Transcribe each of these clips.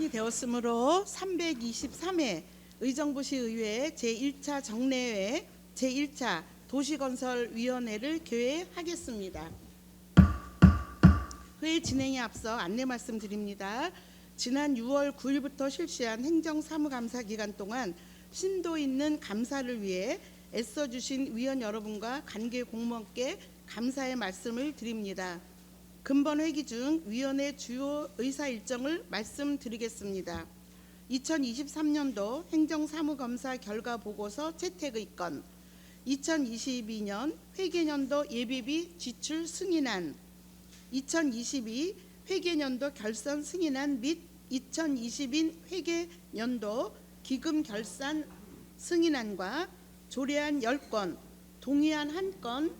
시간이 되었으므로 323회 의정부시의회 제1차 정례회 제1차 도시건설위원회를 개회하겠습니다. 회의 진행에 앞서 안내 말씀드립니다. 지난 6월 9일부터 실시한 행정사무감사 기간 동안 심도 있는 감사를 위해 애써주신 위원 여러분과 관계 공무원께 감사의 말씀을 드립니다. 금번 회기 중 위원회 주요 의사 일정을 말씀드리겠습니다. 2023년도 행정사무검사 결과 보고서 채택의 건, 2022년 회계년도 예비비 지출 승인안, 2022 회계년도 결산 승인안 및 2021 회계년도 기금 결산 승인안과 조례안 10건, 동의안 1건,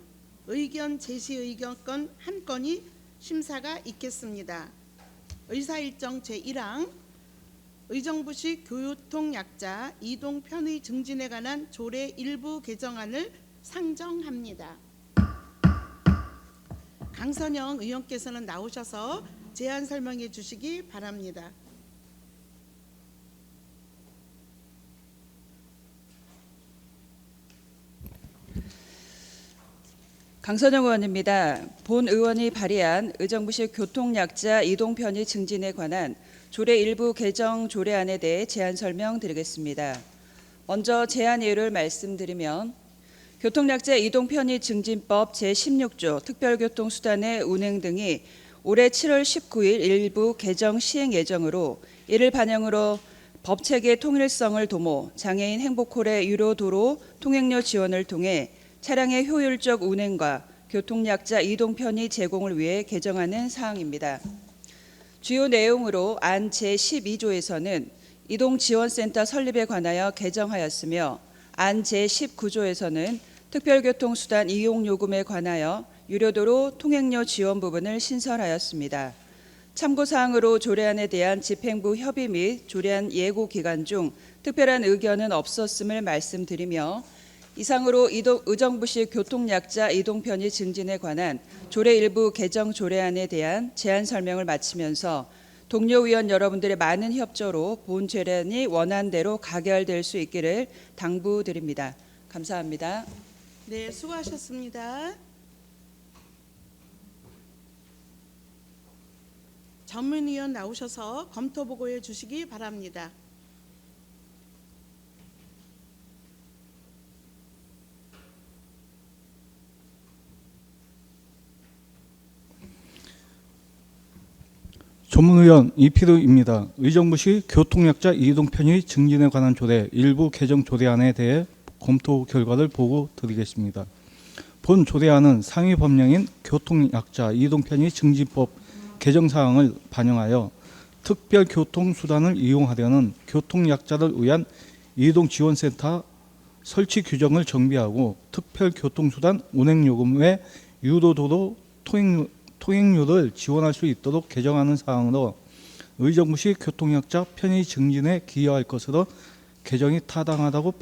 의견 제시 의견건 1건이 심사가 있겠습니다. 의사일정 제1항 의정부시 교통약자 이동 편의 증진에 관한 조례 일부 개정안을 상정합니다. 강선영 의원께서는 나오셔서 제안 설명해 주시기 바랍니다. 강선영 의원입니다. 본 의원이 발의한 의정부시 교통약자 이동 편의 증진에 관한 조례 일부 개정 조례안에 대해 제안 설명드리겠습니다. 먼저 제안 예를 말씀드리면 교통약자 이동 편의 증진법 제16조 특별교통수단의 운행 등이 올해 7월 19일 일부 개정 시행 예정으로 이를 반영으로 법체계 통일성을 도모 장애인 행복홀의 유료 도로 통행료 지원을 통해 차량의 효율적 운행과 교통약자 이동 편의 제공을 위해 개정하는 사항입니다. 주요 내용으로 안 제12조에서는 이동지원센터 설립에 관하여 개정하였으며 안 제19조에서는 특별교통수단 이용요금에 관하여 유료도로 통행료 지원 부분을 신설하였습니다. 참고사항으로 조례안에 대한 집행부 협의 및 조례안 예고 기간 중 특별한 의견은 없었음을 말씀드리며 이상으로 의정부시 교통약자 이동편의 증진에 관한 조례 일부 개정 조례안에 대한 제안 설명을 마치면서 동료 위원 여러분들의 많은 협조로 본 조례안이 원안대로 가결될 수 있기를 당부드립니다. 감사합니다. 네, 수고하셨습니다. 전문위원 나오셔서 검토 보고해 주시기 바랍니다. 전문위원 이필우입니다. 의정부시 교통약자 이동 편의 증진에 관한 조례 일부 개정 조례안에 대해 검토 결과를 보고 드리겠습니다. 본 조례안은 상위 법령인 교통약자 이동 편의 증진법 개정 사항을 반영하여 특별교통수단을 이용하려는 교통약자를 위한 이동지원센터 설치 규정을 정비하고 특별교통수단 운행요금 외 유도도로 통행료를 지원할 수 있도록 개정하는 사항으로 의정부시 교통약자 편의 증진에 기여할 것으로 개정이 타당하다고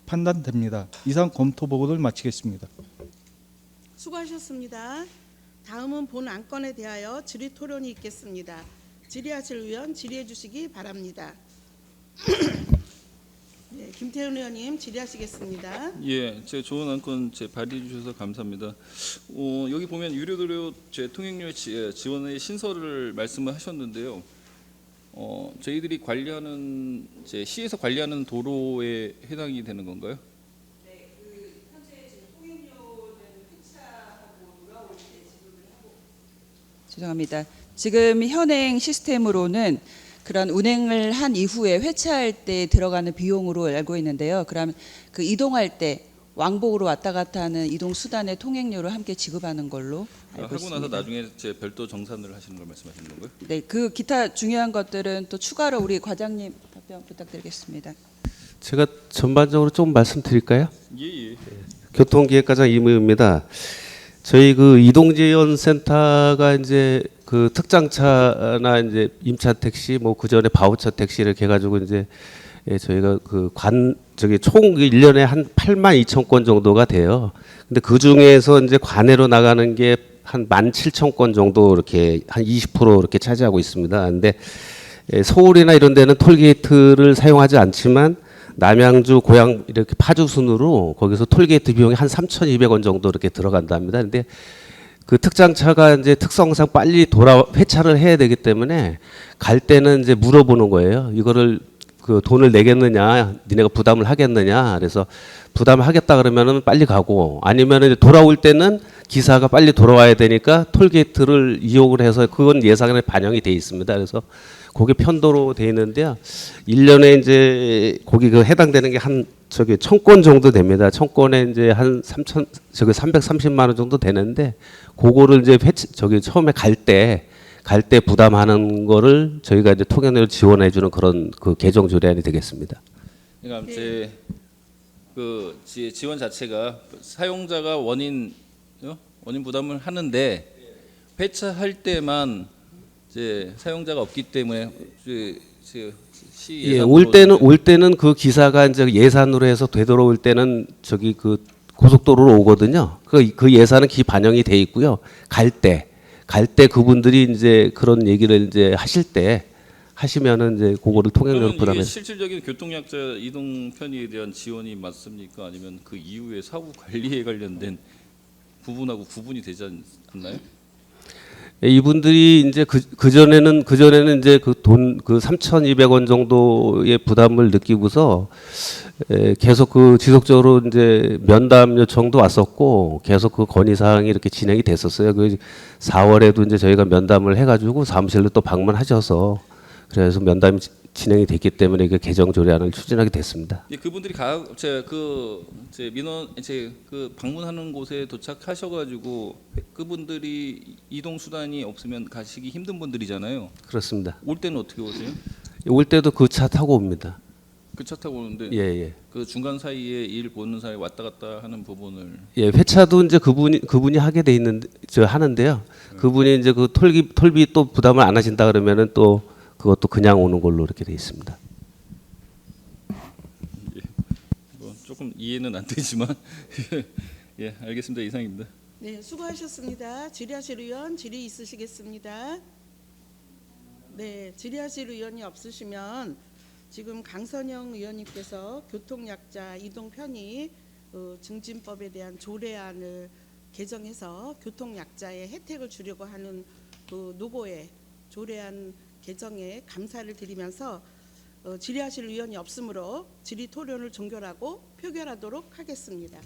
판단됩니다. 이상 검토 보고를 마치겠습니다. 수고하셨습니다. 다음은 본 안건에 대하여 질의 토론이 있겠습니다. 질의하실 의원 질의해 주시기 바랍니다. 네, 김태훈 의원님 질의하시겠습니다. 예, 제 좋은 안건 발의해 주셔서 감사합니다. 여기 보면 유료도로 통행료 지원의 신설을 말씀을 하셨는데요. 저희들이 관리하는 시에서 관리하는 도로에 해당이 되는 건가요? 네, 현재 지금 통행료는 회차하고 돌아올 때 지급을 하고 죄송합니다. 지금 현행 시스템으로는 그런 운행을 한 이후에 회차할 때 들어가는 비용으로 알고 있는데요. 그럼 그 이동할 때 왕복으로 왔다 갔다 하는 이동 수단의 통행료를 함께 지급하는 걸로 알고 하고 있습니다. 나서 나중에 별도 정산을 하시는 걸 말씀하시는 건가요? 네, 그 기타 중요한 것들은 또 추가로 우리 과장님 답변 부탁드리겠습니다. 제가 전반적으로 좀 말씀드릴까요? 예. 교통기획과장 이무입니다. 저희 그 이동지원센터가 이제 그 특장차나 이제 임차 택시 뭐 그 전에 바우처 택시를 해 가지고 이제 저희가 그 총 1년에 한 8만 2천 건 정도가 돼요. 근데 그 중에서 이제 관내로 나가는 게 한 17,000건 정도 이렇게 한 20% 이렇게 차지하고 있습니다. 근데 서울이나 이런 데는 톨게이트를 사용하지 않지만 남양주, 고양 이렇게 파주 순으로 거기서 톨게이트 비용이 한 3,200원 정도 이렇게 들어간답니다. 근데 그 특장차가 이제 특성상 빨리 회차를 해야 되기 때문에 갈 때는 이제 물어보는 거예요. 이거를 그 돈을 내겠느냐, 니네가 부담을 하겠느냐. 그래서 부담하겠다 그러면은 빨리 가고, 아니면은 돌아올 때는 기사가 빨리 돌아와야 되니까 톨게이트를 이용을 해서 그건 예산에 반영이 돼 있습니다. 그래서 그게 편도로 돼 있는데요. 1년에 이제 거기 그 해당되는 게 한 저기 1,000건 정도 됩니다. 1,000건에 이제 한 330만 원 정도 되는데, 그거를 이제 처음에 갈 때 부담하는 거를 저희가 이제 통행료를 지원해 주는 그런 그 개정 조례안이 되겠습니다. 그러니까 이제 그 지원 자체가 사용자가 원인 부담을 하는데 회차할 때만 이제 사용자가 없기 때문에 시 예, 올 때는 그 기사가 이제 예산으로 해서 되돌아올 때는 저기 그 고속도로로 오거든요. 그 예산은 반영이 돼 있고요. 갈 때 그분들이 이제 그런 얘기를 이제 하시면은 이제 그거를 통행료를 부담해. 실질적인 교통약자 이동 편의에 대한 지원이 맞습니까? 아니면 그 이후에 사후 관리에 관련된 부분하고 구분이 되지 않나요? 예, 이분들이 이제 그전에는 이제 그 3,200원 정도의 부담을 느끼고서 계속 그 지속적으로 이제 면담 요청도 왔었고 계속 그 건의 사항이 이렇게 진행이 됐었어요. 그 4월에도 이제 저희가 면담을 해가지고 사무실로 또 방문하셔서 그래서 면담이 진행이 됐기 때문에 이게 개정 조례안을 추진하게 됐습니다. 예, 그분들이 민원 그 방문하는 곳에 도착하셔가지고 그분들이 이동 수단이 없으면 가시기 힘든 분들이잖아요. 그렇습니다. 올 때는 어떻게 오세요? 올 때도 그 차 타고 옵니다. 그 차 타고 오는데 예. 그 중간 사이에 일 보는 사이 왔다 갔다 하는 부분을 예, 회차도 이제 그분이 하게 돼 있는데 하는데요. 그분이 이제 그 톨비 또 부담을 안 하신다 그러면은 또 그것도 그냥 오는 걸로 이렇게 돼 있습니다. 뭐 조금 이해는 안 되지만 예, 알겠습니다. 이상입니다. 네, 수고하셨습니다. 질의하실 의원 질의 있으시겠습니다. 네, 질의하실 의원이 없으시면 지금 강선영 의원님께서 교통약자 이동 편의 증진법에 대한 조례안을 개정해서 교통약자의 혜택을 주려고 하는 그 노고의 조례안 개정에 감사를 드리면서 질의하실 의원이 없으므로 질의 토론을 종결하고 표결하도록 하겠습니다.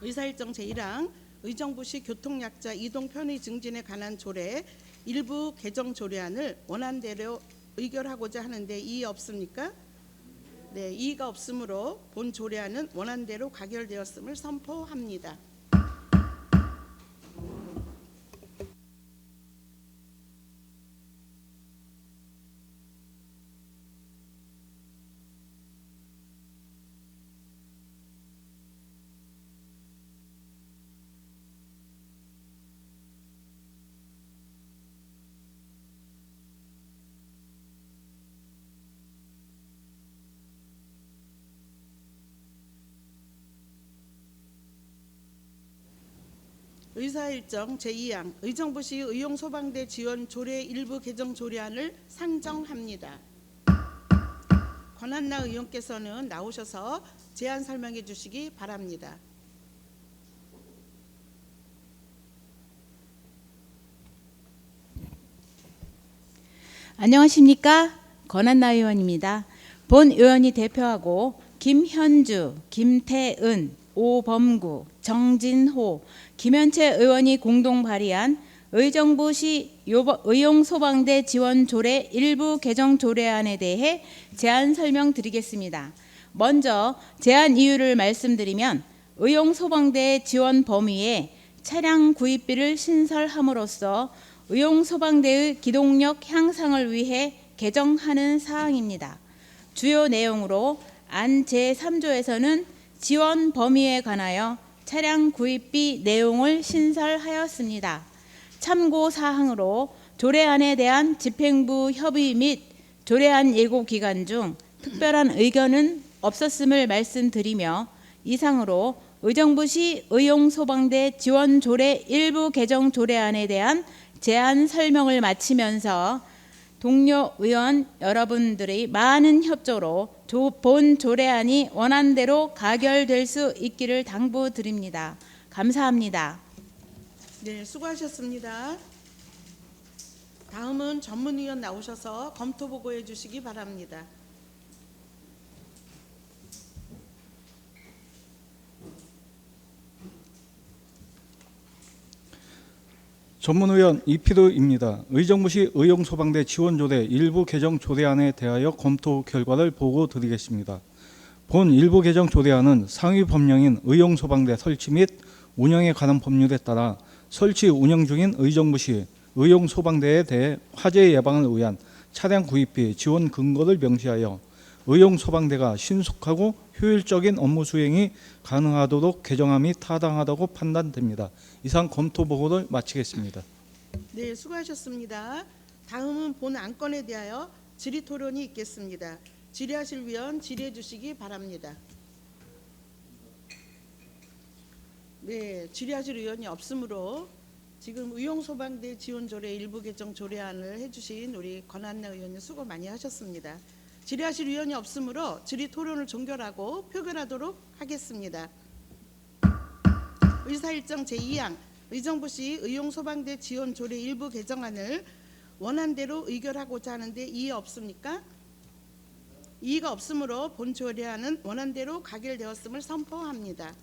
의사일정 제1항 의정부시 교통약자 이동 편의 증진에 관한 조례 일부 개정 조례안을 원안대로 의결하고자 하는데 이의 없습니까? 네, 이의가 없으므로 본 조례안은 원안대로 가결되었음을 선포합니다. 의사일정 제2항 의정부시 의용소방대 지원 조례 일부 개정 조례안을 상정합니다. 권한나 의원께서는 나오셔서 제안 설명해 주시기 바랍니다. 안녕하십니까? 권한나 의원입니다. 본 의원이 대표하고 김현주, 김태은, 오범구, 정진호, 김현채 의원이 공동 발의한 의정부시 의용소방대 지원 조례 일부 개정 조례안에 대해 제안 설명드리겠습니다. 먼저 제안 이유를 말씀드리면 의용소방대 지원 범위에 차량 구입비를 신설함으로써 의용소방대의 기동력 향상을 위해 개정하는 사항입니다. 주요 내용으로 안 제3조에서는 지원 범위에 관하여 차량 구입비 내용을 신설하였습니다. 참고사항으로 조례안에 대한 집행부 협의 및 조례안 예고 기간 중 특별한 의견은 없었음을 말씀드리며 이상으로 의정부시 의용소방대 지원 조례 일부 개정 조례안에 대한 제안 설명을 마치면서 동료 의원 여러분들의 많은 협조로 본 조례안이 원안대로 가결될 수 있기를 당부드립니다. 감사합니다. 네, 수고하셨습니다. 다음은 전문위원 나오셔서 검토 보고해 주시기 바랍니다. 전문위원 이피도입니다. 의정부시 의용소방대 지원조례 일부 개정 조례안에 대하여 검토 결과를 보고 드리겠습니다. 본 일부 개정 조례안은 상위 법령인 의용소방대 설치 및 운영에 관한 법률에 따라 설치 운영 중인 의정부시 의용소방대에 대해 화재 예방을 위한 차량 구입비 지원 근거를 명시하여 의용소방대가 신속하고 효율적인 업무 수행이 가능하도록 개정함이 타당하다고 판단됩니다. 이상 검토 보고를 마치겠습니다. 네, 수고하셨습니다. 다음은 본 안건에 대하여 질의 토론이 있겠습니다. 질의하실 위원 질의해 주시기 바랍니다. 네, 질의하실 의원이 없으므로 지금 의용소방대 지원조례 일부 개정 조례안을 해주신 우리 권한나 의원님 수고 많이 하셨습니다. 질의하실 의원이 없으므로 질의 토론을 종결하고 표결하도록 하겠습니다. 의사일정 제2항 의정부시 의용소방대 지원조례 일부 개정안을 원안대로 의결하고자 하는데 이의 없습니까? 이의가 없으므로 본 조례안은 원안대로 가결되었음을 선포합니다.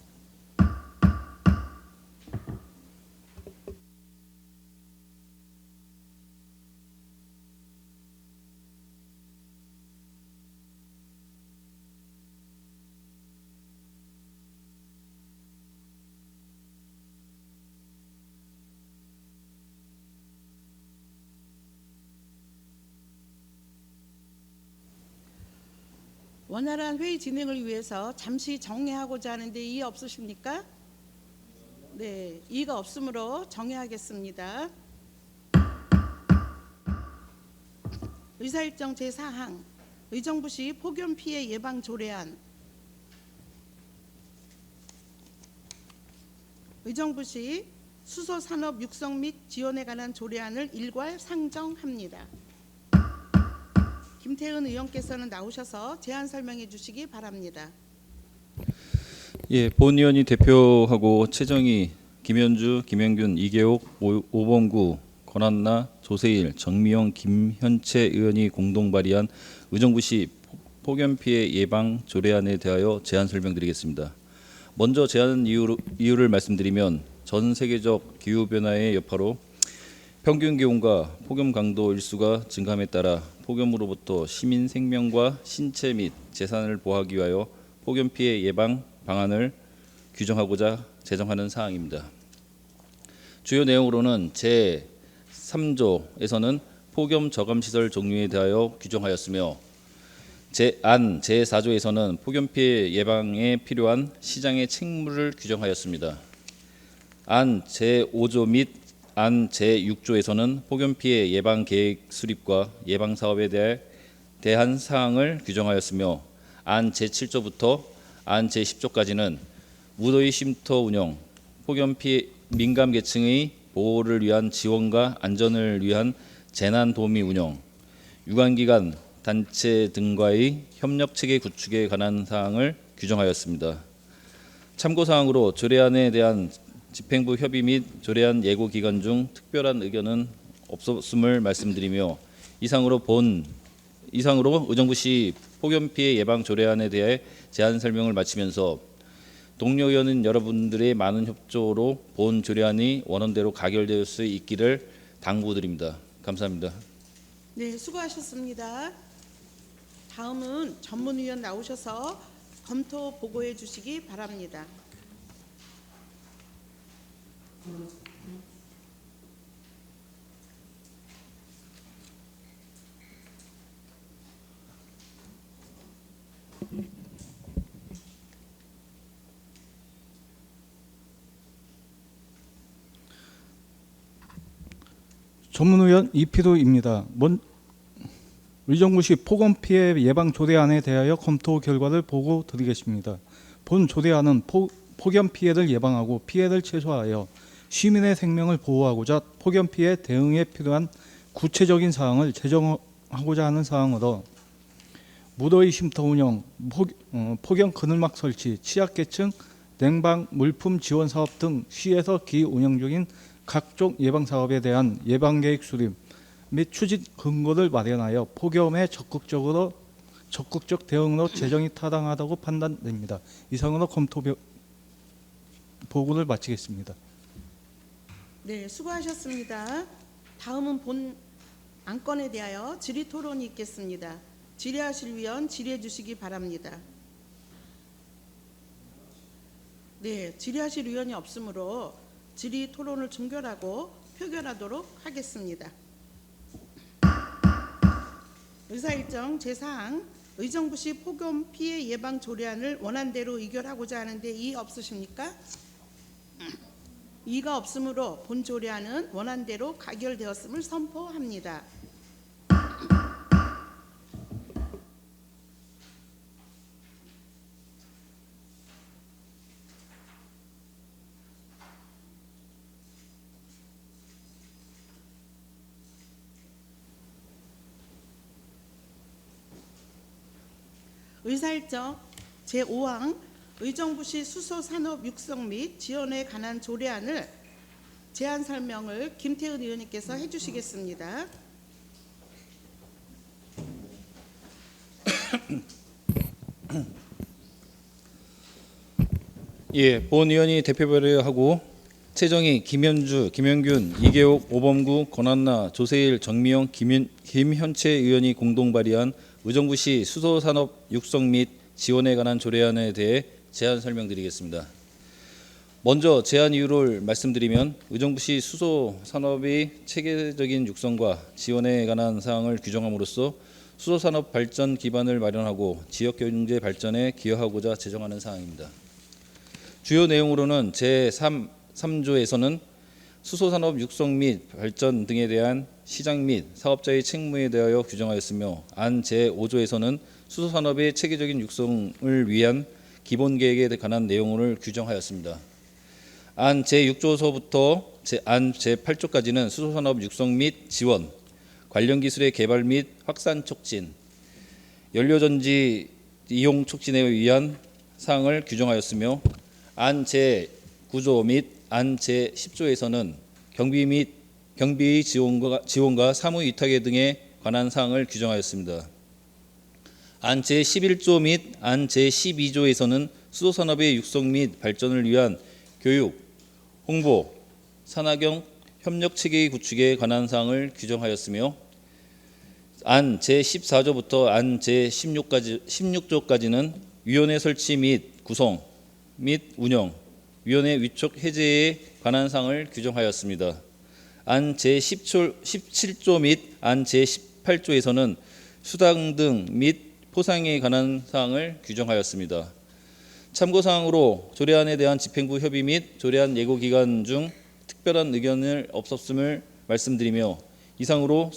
원활한 회의 진행을 위해서 잠시 정회하고자 하는데 이의 없으십니까? 네, 이의가 없으므로 정회하겠습니다. 의사일정 제4항 의정부시 폭염 피해 예방 조례안 의정부시 수소산업 육성 및 지원에 관한 조례안을 일괄 상정합니다. 김태은 의원께서는 나오셔서 제안 설명해 주시기 바랍니다. 예, 본 의원이 대표하고 최정희, 김현주, 김영균, 이계옥, 오범구, 권한나, 조세일, 정미영, 김현채 의원이 공동 발의한 의정부시 폭염 피해 예방 조례안에 대하여 제안 설명드리겠습니다. 먼저 제안 이유를 말씀드리면 전 세계적 기후 변화의 여파로 평균 기온과 폭염 강도 일수가 증감에 따라 폭염으로부터 시민 생명과 신체 및 재산을 보호하기 위하여 폭염 피해 예방 방안을 규정하고자 제정하는 사항입니다. 주요 내용으로는 제3조에서는 폭염 저감 시설 종류에 대하여 규정하였으며 제4조에서는 폭염 피해 예방에 필요한 시장의 책무를 규정하였습니다. 제5조 및 제6조에서는 폭염 피해 예방 계획 수립과 예방 사업에 대한 사항을 규정하였으며 제7조부터 제10조까지는 무더위 쉼터 운영, 폭염 피해 민감 계층의 보호를 위한 지원과 안전을 위한 재난 도우미 운영, 유관기관 단체 등과의 협력 체계 구축에 관한 사항을 규정하였습니다. 참고 사항으로 조례안에 대한 집행부 협의 및 조례안 예고 기간 중 특별한 의견은 없었음을 말씀드리며 이상으로 의정부시 폭염 피해 예방 조례안에 대해 제안 설명을 마치면서 동료 의원은 여러분들의 많은 협조로 본 조례안이 원안대로 가결될 수 있기를 당부드립니다. 감사합니다. 네, 수고하셨습니다. 다음은 전문위원 나오셔서 검토 보고해 주시기 바랍니다. 전문위원 이피도입니다. 의정부시 폭염 피해 예방 조례안에 대하여 검토 결과를 보고 드리겠습니다. 본 조례안은 폭염 피해를 예방하고 피해를 최소화하여 시민의 생명을 보호하고자 폭염 피해 대응에 필요한 구체적인 사항을 규정하고자 하는 사항으로 무더위 쉼터 운영, 폭염 그늘막 설치, 취약계층 냉방 물품 지원 사업 등 시에서 기 운영 중인 각종 예방 사업에 대한 예방 계획 수립 및 추진 근거를 마련하여 폭염에 적극적 대응으로 재정이 타당하다고 판단됩니다. 이상으로 검토 보고를 마치겠습니다. 네, 수고하셨습니다. 다음은 본 안건에 대하여 질의 토론이 있겠습니다. 질의하실 위원 질의해 주시기 바랍니다. 네, 질의하실 위원이 없으므로 질의 토론을 종결하고 표결하도록 하겠습니다. 의사일정 제4항 의정부시 폭염 피해 예방 조례안을 원안대로 의결하고자 하는데 이의 없으십니까? 이의가 없으므로 본 조례안은 원안대로 가결되었음을 선포합니다. 의사일정 제5항 의정부시 수소산업 육성 및 지원에 관한 조례안을 제안 설명을 김태은 의원님께서 해주시겠습니다. 예, 본 의원이 대표 발의하고 최정희, 김현주, 김영균, 이계옥, 오범구, 권한나, 조세일, 정미영, 김현채 의원이 공동 발의한 의정부시 수소산업 육성 및 지원에 관한 조례안에 대해 제안 설명드리겠습니다. 먼저 제안 이유를 말씀드리면 의정부시 수소산업의 체계적인 육성과 지원에 관한 사항을 규정함으로써 수소산업 발전 기반을 마련하고 지역경제 발전에 기여하고자 제정하는 사항입니다. 주요 내용으로는 제3조에서는 수소산업 육성 및 발전 등에 대한 시장 및 사업자의 책무에 대하여 규정하였으며 안 제5조에서는 수소산업의 체계적인 육성을 위한 기본계획에 관한 내용을 규정하였습니다. 안 제6조서부터 안 제8조까지는 수소산업 육성 및 지원, 관련 기술의 개발 및 확산 촉진, 연료전지 이용 촉진에 위한 사항을 규정하였으며 안 제9조 및 안 제10조에서는 경비 지원과 사무 위탁에 등에 관한 사항을 규정하였습니다. 안 제11조 및 안 제12조에서는 수소산업의 육성 및 발전을 위한 교육, 홍보, 산학형 협력 체계의 구축에 관한 사항을 규정하였으며 안 제14조부터 안 제16조까지는 위원회 설치 및 구성 및 운영, 위원회 위촉 해제에 관한 사항을 규정하였습니다. 안 제17조 및 안 제18조에서는 수당 등 및 포상에 관한 사항을 규정하였습니다. 참고사항으로 조례안에 대한 집행부 협의 및 조례안 예고 기간 중 특별한 의견을 없었음을 말씀드리며 이상으로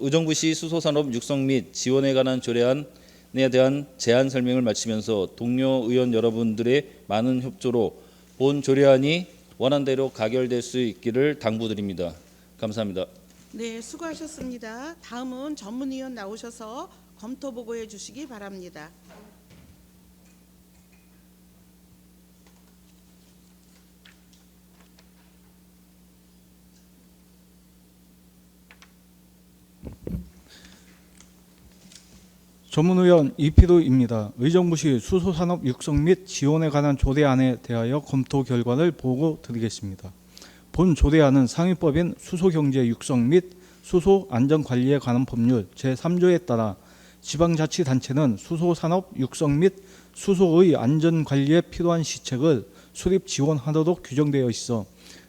의정부시 수소산업 육성 및 지원에 관한 조례안에 대한 제안 설명을 마치면서 동료 의원 여러분들의 많은 협조로 본 조례안이 원안대로 가결될 수 있기를 당부드립니다. 감사합니다. 네, 수고하셨습니다. 다음은 전문위원 나오셔서 검토 보고해 주시기 바랍니다. 전문위원 이필우입니다. 의정부시 수소산업 육성 및 지원에 관한 조례안에 대하여 검토 결과를 보고 드리겠습니다. 본 조례안은 상위법인 수소경제 육성 및 수소안전관리에 관한 법률 제3조에 따라 지방자치단체는 수소산업 육성 및 수소의 안전관리에 필요한 시책을 수립 지원하도록 규정되어 있어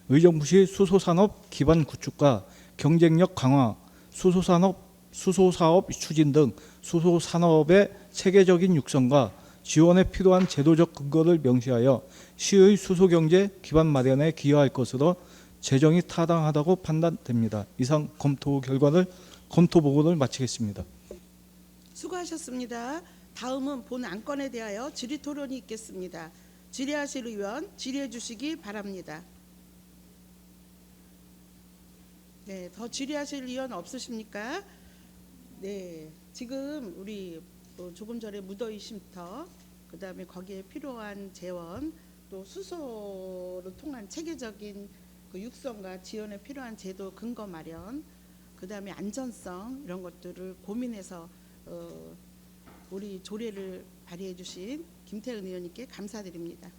의정부시 수소산업 기반 구축과 경쟁력 강화, 수소사업 추진 등 수소산업의 체계적인 육성과 지원에 필요한 제도적 근거를 명시하여 시의 수소경제 기반 마련에 기여할 것으로 재정이 타당하다고 판단됩니다. 이상 검토 보고를 마치겠습니다. 수고하셨습니다. 다음은 본 안건에 대하여 질의 토론이 있겠습니다. 질의하실 의원 질의해 주시기 바랍니다. 네, 더 질의하실 의원 없으십니까? 네, 지금 우리 조금 전에 무더위 쉼터, 그다음에 거기에 필요한 재원, 또 수소를 통한 체계적인 그 육성과 지원에 필요한 제도 근거 마련, 그다음에 안전성 이런 것들을 고민해서 우리 조례를 발의해 주신 김태은 의원님께 감사드립니다.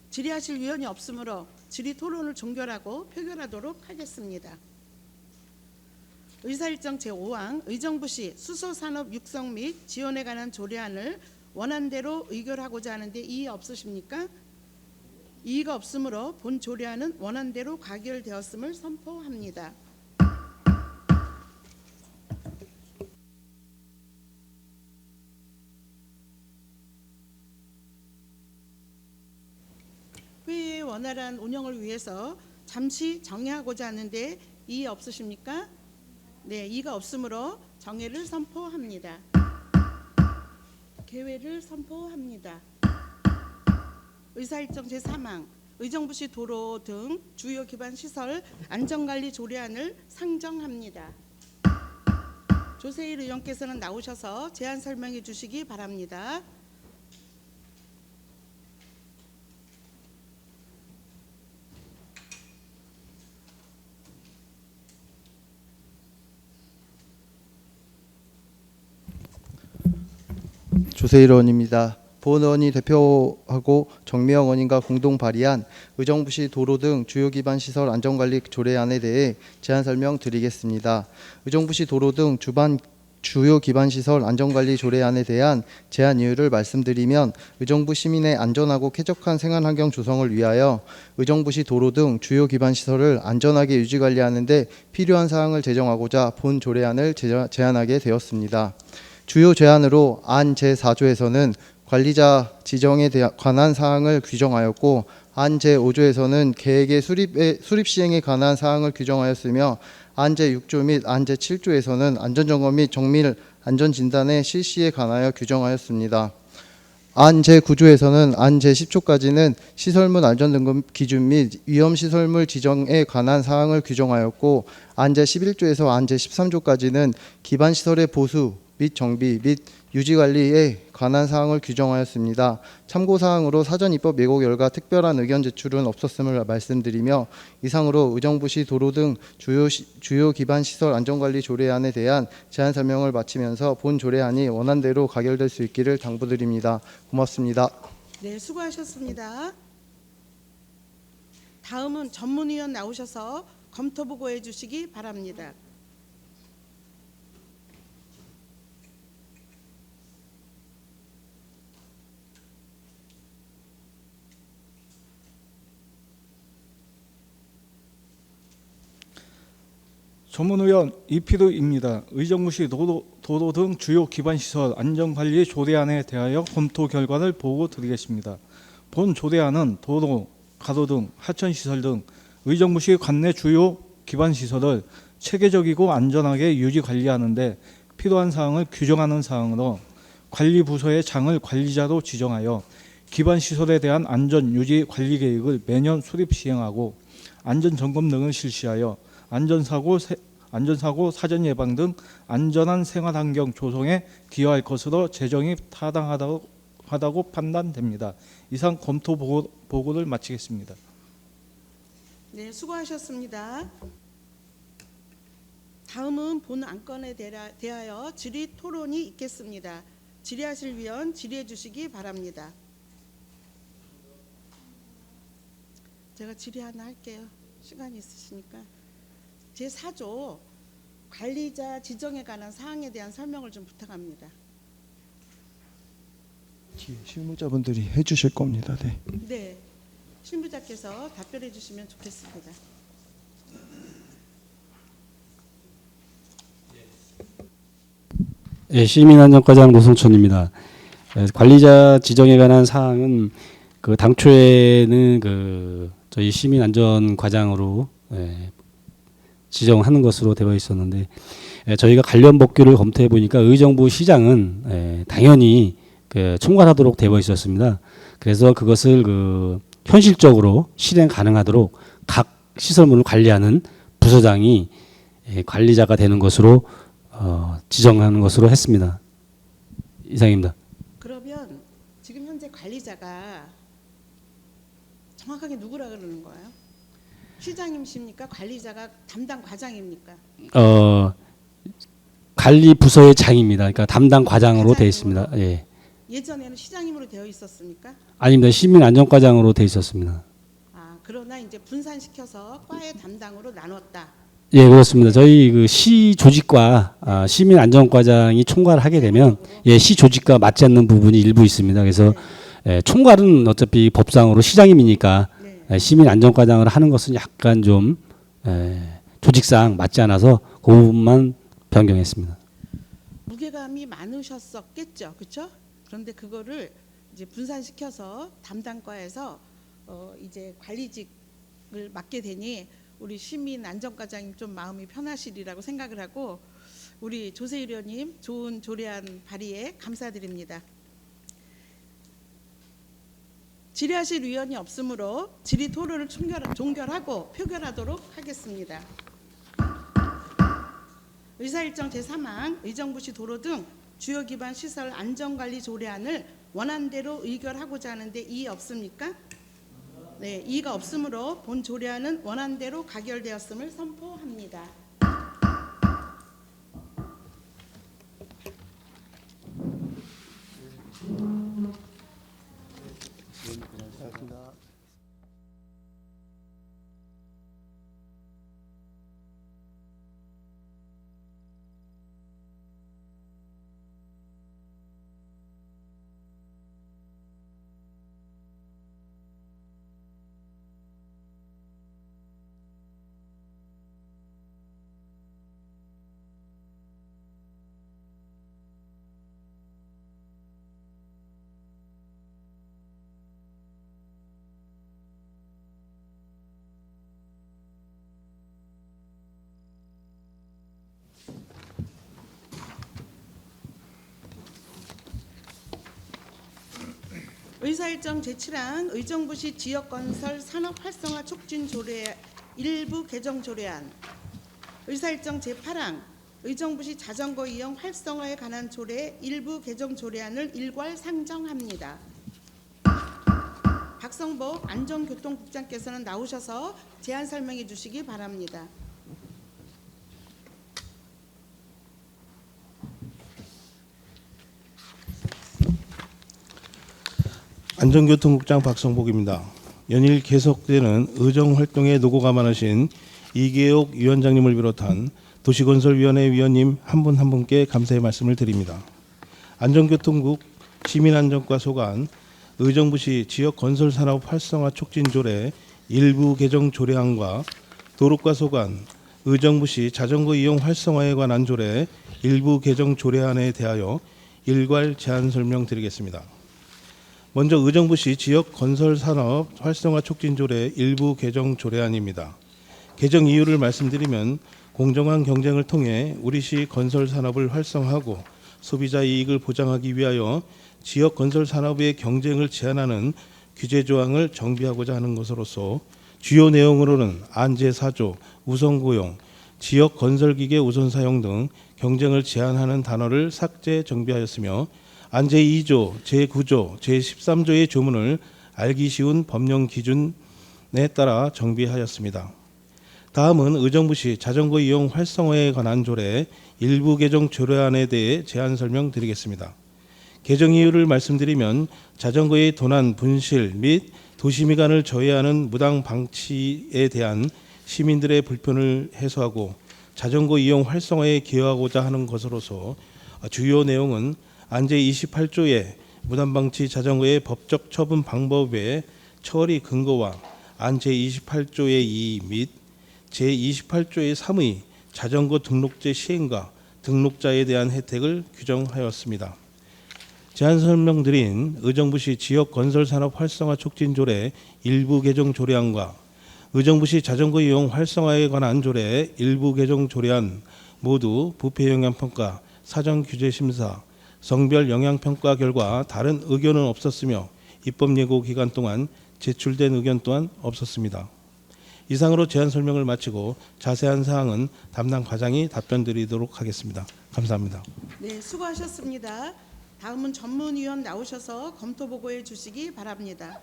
질의하실 위원이 없으므로 질의 토론을 종결하고 표결하도록 하겠습니다. 의사일정 제5항 의정부시 수소산업 육성 및 지원에 관한 조례안을 원안대로 의결하고자 하는데 이의 없으십니까? 이의가 없으므로 본 조례안은 원안대로 가결되었음을 선포합니다. 회의의 원활한 운영을 위해서 잠시 정회하고자 하는데 이의 없으십니까? 네, 이의가 없으므로 정회를 선포합니다. 개회를 선포합니다. 의사일정 제3항 의정부시 도로 등 주요 기반 시설 안전관리 조례안을 상정합니다. 조세일 의원께서는 나오셔서 제안 설명해 주시기 바랍니다. 조세일 의원입니다. 본 의원이 대표하고 정미영 의원님과 공동 발의한 의정부시 도로 등 주요 기반 시설 안전관리 조례안에 대해 제안 설명드리겠습니다. 의정부시 도로 등 주요 기반 시설 안전관리 조례안에 대한 제안 이유를 말씀드리면 의정부 시민의 안전하고 쾌적한 생활환경 조성을 위하여 의정부시 도로 등 주요 기반 시설을 안전하게 유지 관리하는 데 필요한 사항을 제정하고자 본 조례안을 제안하게 되었습니다. 주요 제안으로 안 제4조에서는 관리자 지정에 관한 사항을 규정하였고 안 제5조에서는 계획의 수립 시행에 관한 사항을 규정하였으며 안 제6조 및 안 제7조에서는 안전점검 및 정밀 안전진단의 실시에 관하여 규정하였습니다. 안 제9조에서는 안 제10조까지는 시설물 안전등급 기준 및 위험시설물 지정에 관한 사항을 규정하였고 안 제11조에서 안 제13조까지는 기반시설의 보수 및 정비 및 유지관리에 관한 사항을 규정하였습니다. 참고사항으로 사전 입법 예고 결과 특별한 의견 제출은 없었음을 말씀드리며 이상으로 의정부시 도로 등 주요 기반 시설 안전관리 조례안에 대한 제안 설명을 마치면서 본 조례안이 원안대로 가결될 수 있기를 당부드립니다. 고맙습니다. 네, 수고하셨습니다. 다음은 전문위원 나오셔서 검토 보고해 주시기 바랍니다. 전문의원 이필우입니다. 의정부시 도로 등 주요 기반시설 안전관리 조례안에 대하여 검토 결과를 보고 드리겠습니다. 본 조례안은 도로, 가로등, 하천시설 등 의정부시 관내 주요 기반시설을 체계적이고 안전하게 유지 관리하는 데 필요한 사항을 규정하는 사항으로 관리부서의 장을 관리자로 지정하여 기반시설에 대한 안전 유지 관리 계획을 매년 수립 시행하고 안전점검 등을 실시하여 안전사고 사전 예방 등 안전한 생활환경 조성에 기여할 것으로 재정이 타당하다고 판단됩니다. 이상 검토 보고를 마치겠습니다. 네, 수고하셨습니다. 다음은 본 안건에 대하여 질의 토론이 있겠습니다. 질의하실 위원 질의해 주시기 바랍니다. 제가 질의 하나 할게요. 시간이 있으시니까. 제4조 관리자 지정에 관한 사항에 대한 설명을 좀 부탁합니다. 뒤에 실무자분들이 해주실 겁니다. 네. 네, 실무자께서 답변해 주시면 좋겠습니다. 예, 시민안전과장 노성천입니다. 관리자 지정에 관한 사항은 그 당초에는 그 저희 시민안전과장으로 지정하는 것으로 되어 있었는데 저희가 관련 법규를 검토해 보니까 의정부 시장은 당연히 총괄하도록 되어 있었습니다. 그래서 그것을 그 현실적으로 실행 가능하도록 각 시설물을 관리하는 부서장이 관리자가 되는 것으로 지정하는 것으로 했습니다. 이상입니다. 그러면 지금 현재 관리자가 정확하게 누구라 그러는 거예요? 시장님십니까? 관리자가 담당 과장입니까? 관리 부서의 장입니다. 그러니까 담당 과장으로 되어 있습니다. 예. 예전에는 시장님으로 되어 있었습니까? 아닙니다. 시민안전과장으로 되어 있었습니다. 그러나 이제 분산시켜서 과의 담당으로 나눴다. 예, 그렇습니다. 저희 그 시 조직과 시민안전과장이 총괄을 하게 되면 시 조직과 맞지 않는 부분이 일부 있습니다. 그래서 총괄은 어차피 법상으로 시장님이니까 시민안전과장을 하는 것은 약간 좀 조직상 맞지 않아서 그 부분만 변경했습니다. 무게감이 많으셨었겠죠, 그렇죠? 그런데 그거를 이제 분산시켜서 담당과에서 이제 관리직을 맡게 되니 우리 시민안전과장님 좀 마음이 편하시리라고 생각을 하고 우리 조세일 의원님 좋은 조례안 발의에 감사드립니다. 질의하실 의원이 없으므로 질의 토론을 종결하고 표결하도록 하겠습니다. 의사일정 제3항 의정부시 도로 등 주요 기반 시설 안전관리 조례안을 원안대로 의결하고자 하는데 이의 없습니까? 네, 이의가 없으므로 본 조례안은 원안대로 가결되었음을 선포합니다. 의사일정 제7항 의정부시 지역건설 산업활성화 촉진 조례 일부 개정 조례안, 의사일정 제8항 의정부시 자전거 이용 활성화에 관한 조례 일부 개정 조례안을 일괄 상정합니다. 박성복 안전교통국장께서는 나오셔서 제안 설명해 주시기 바랍니다. 안전교통국장 박성복입니다. 연일 계속되는 의정활동에 노고가 많으신 이계옥 위원장님을 비롯한 도시건설위원회 위원님 한 분 한 분께 감사의 말씀을 드립니다. 안전교통국 시민안전과 소관 의정부시 지역건설산업 활성화 촉진조례 일부 개정 조례안과 도로과 소관 의정부시 자전거 이용 활성화에 관한 조례 일부 개정 조례안에 대하여 일괄 제안 설명드리겠습니다. 먼저 의정부시 지역건설산업 활성화 촉진조례 일부 개정 조례안입니다. 개정 이유를 말씀드리면 공정한 경쟁을 통해 우리시 건설산업을 활성화하고 소비자 이익을 보장하기 위하여 지역건설산업의 경쟁을 제한하는 규제조항을 정비하고자 하는 것으로서 주요 내용으로는 안제4조, 우선고용, 지역건설기계 우선사용 등 경쟁을 제한하는 단어를 삭제 정비하였으며 안제2조, 제9조, 제13조의 조문을 알기 쉬운 법령 기준에 따라 정비하였습니다. 다음은 의정부시 자전거 이용 활성화에 관한 조례 일부 개정 조례안에 대해 제안 설명드리겠습니다. 개정 이유를 말씀드리면 자전거의 도난, 분실 및 도시미관을 저해하는 무당 방치에 대한 시민들의 불편을 해소하고 자전거 이용 활성화에 기여하고자 하는 것으로서 주요 내용은 안제28조의 무단방치 자전거의 법적 처분 방법 외에 처리 근거와 안제28조의 2 및 제28조의 3의 자전거 등록제 시행과 등록자에 대한 혜택을 규정하였습니다. 제안 설명드린 의정부시 지역건설산업 활성화 촉진조례 일부 개정 조례안과 의정부시 자전거 이용 활성화에 관한 조례 일부 개정 조례안 모두 부패영향평가, 사전규제심사, 성별 영향평가 결과 다른 의견은 없었으며 입법 예고 기간 동안 제출된 의견 또한 없었습니다. 이상으로 제안 설명을 마치고 자세한 사항은 담당 과장이 답변드리도록 하겠습니다. 감사합니다. 네, 수고하셨습니다. 다음은 전문위원 나오셔서 검토 보고해 주시기 바랍니다.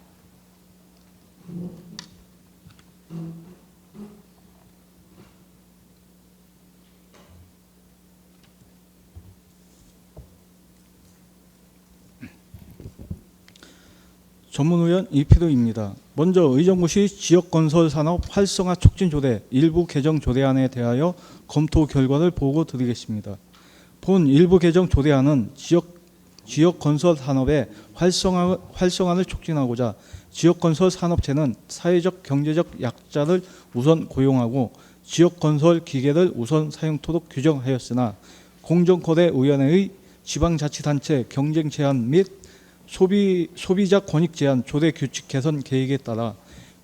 전문위원 이필우입니다. 먼저 의정부시 지역건설산업 활성화 촉진조례 일부 개정 조례안에 대하여 검토 결과를 보고 드리겠습니다. 본 일부 개정 조례안은 지역건설산업의 활성화를 촉진하고자 지역건설산업체는 사회적 경제적 약자를 우선 고용하고 지역건설 기계를 우선 사용토록 규정하였으나 공정거래위원회의 지방자치단체 경쟁 제한 및 소비자 권익 제한 조례 규칙 개선 계획에 따라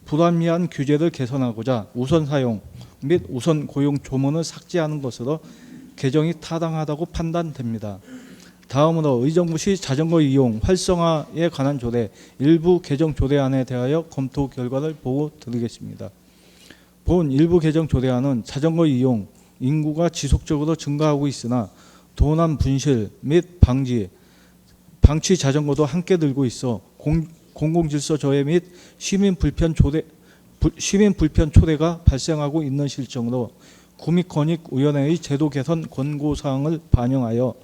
불합리한 규제를 개선하고자 우선 사용 및 우선 고용 조문을 삭제하는 것으로 개정이 타당하다고 판단됩니다. 다음으로 의정부시 자전거 이용 활성화에 관한 조례 일부 개정 조례안에 대하여 검토 결과를 보고 드리겠습니다. 본 일부 개정 조례안은 자전거 이용 인구가 지속적으로 증가하고 있으나 도난 분실 및 방치 자전거도 함께 늘고 있어 공공질서 저해 및 시민 불편 초래가 발생하고 있는 실정으로 구민권익위원회의 제도 개선 권고사항을 반영하여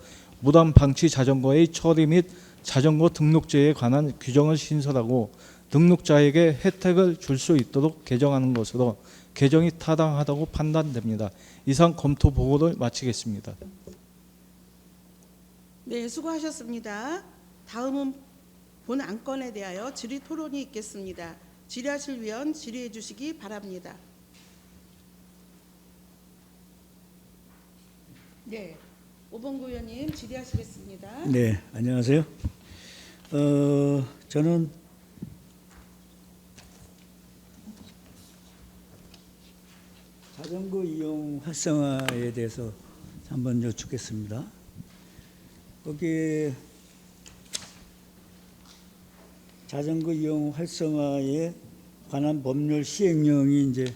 무단 방치 자전거의 처리 및 자전거 등록제에 관한 규정을 신설하고 등록자에게 혜택을 줄 수 있도록 개정하는 것으로 개정이 타당하다고 판단됩니다. 이상 검토 보고를 마치겠습니다. 네, 수고하셨습니다. 다음은 본 안건에 대하여 질의 토론이 있겠습니다. 질의하실 위원 질의해 주시기 바랍니다. 네, 오봉구 의원님 질의하시겠습니다. 네, 안녕하세요. 저는 자전거 이용 활성화에 대해서 한번 여쭙겠습니다. 거기에 자전거 이용 활성화에 관한 법률 시행령이 이제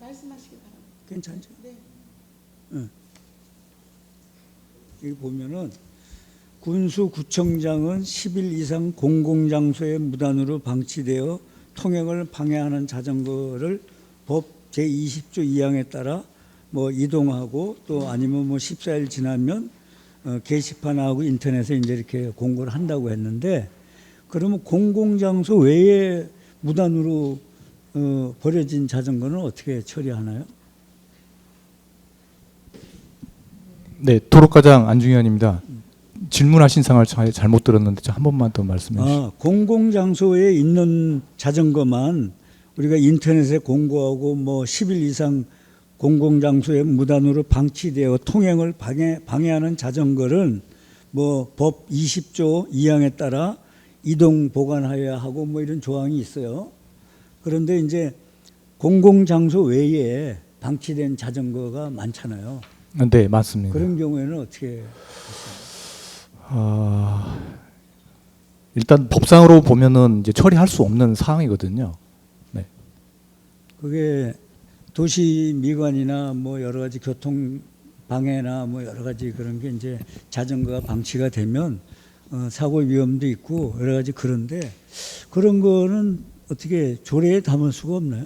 말씀하시기 바랍니다. 괜찮죠? 네. 여기 보면은 군수구청장은 10일 이상 공공장소에 무단으로 방치되어 통행을 방해하는 자전거를 법 제20조 2항에 따라 뭐 이동하고 또 아니면 뭐 14일 지나면 게시판하고 인터넷에 이제 이렇게 공고를 한다고 했는데, 그러면 공공장소 외에 무단으로 버려진 자전거는 어떻게 처리하나요? 네, 도로과장 안중현입니다. 질문하신 상을 잘못 들었는데 한 번만 더 말씀해 주시죠. 공공장소에 있는 자전거만 우리가 인터넷에 공고하고 뭐 10일 이상 공공장소에 무단으로 방치되어 통행을 방해하는 자전거를 뭐 법 20조 2항에 따라 이동 보관하여야 하고 뭐 이런 조항이 있어요. 그런데 이제 공공장소 외에 방치된 자전거가 많잖아요. 네, 맞습니다. 그런 경우에는 어떻게? 일단 법상으로 보면은 이제 처리할 수 없는 사항이거든요. 네. 그게 도시 미관이나 뭐 여러 가지 교통 방해나 뭐 여러 가지 그런 게 이제 자전거가 방치가 되면 사고 위험도 있고 여러 가지, 그런데 그런 거는 어떻게 조례에 담을 수가 없나요?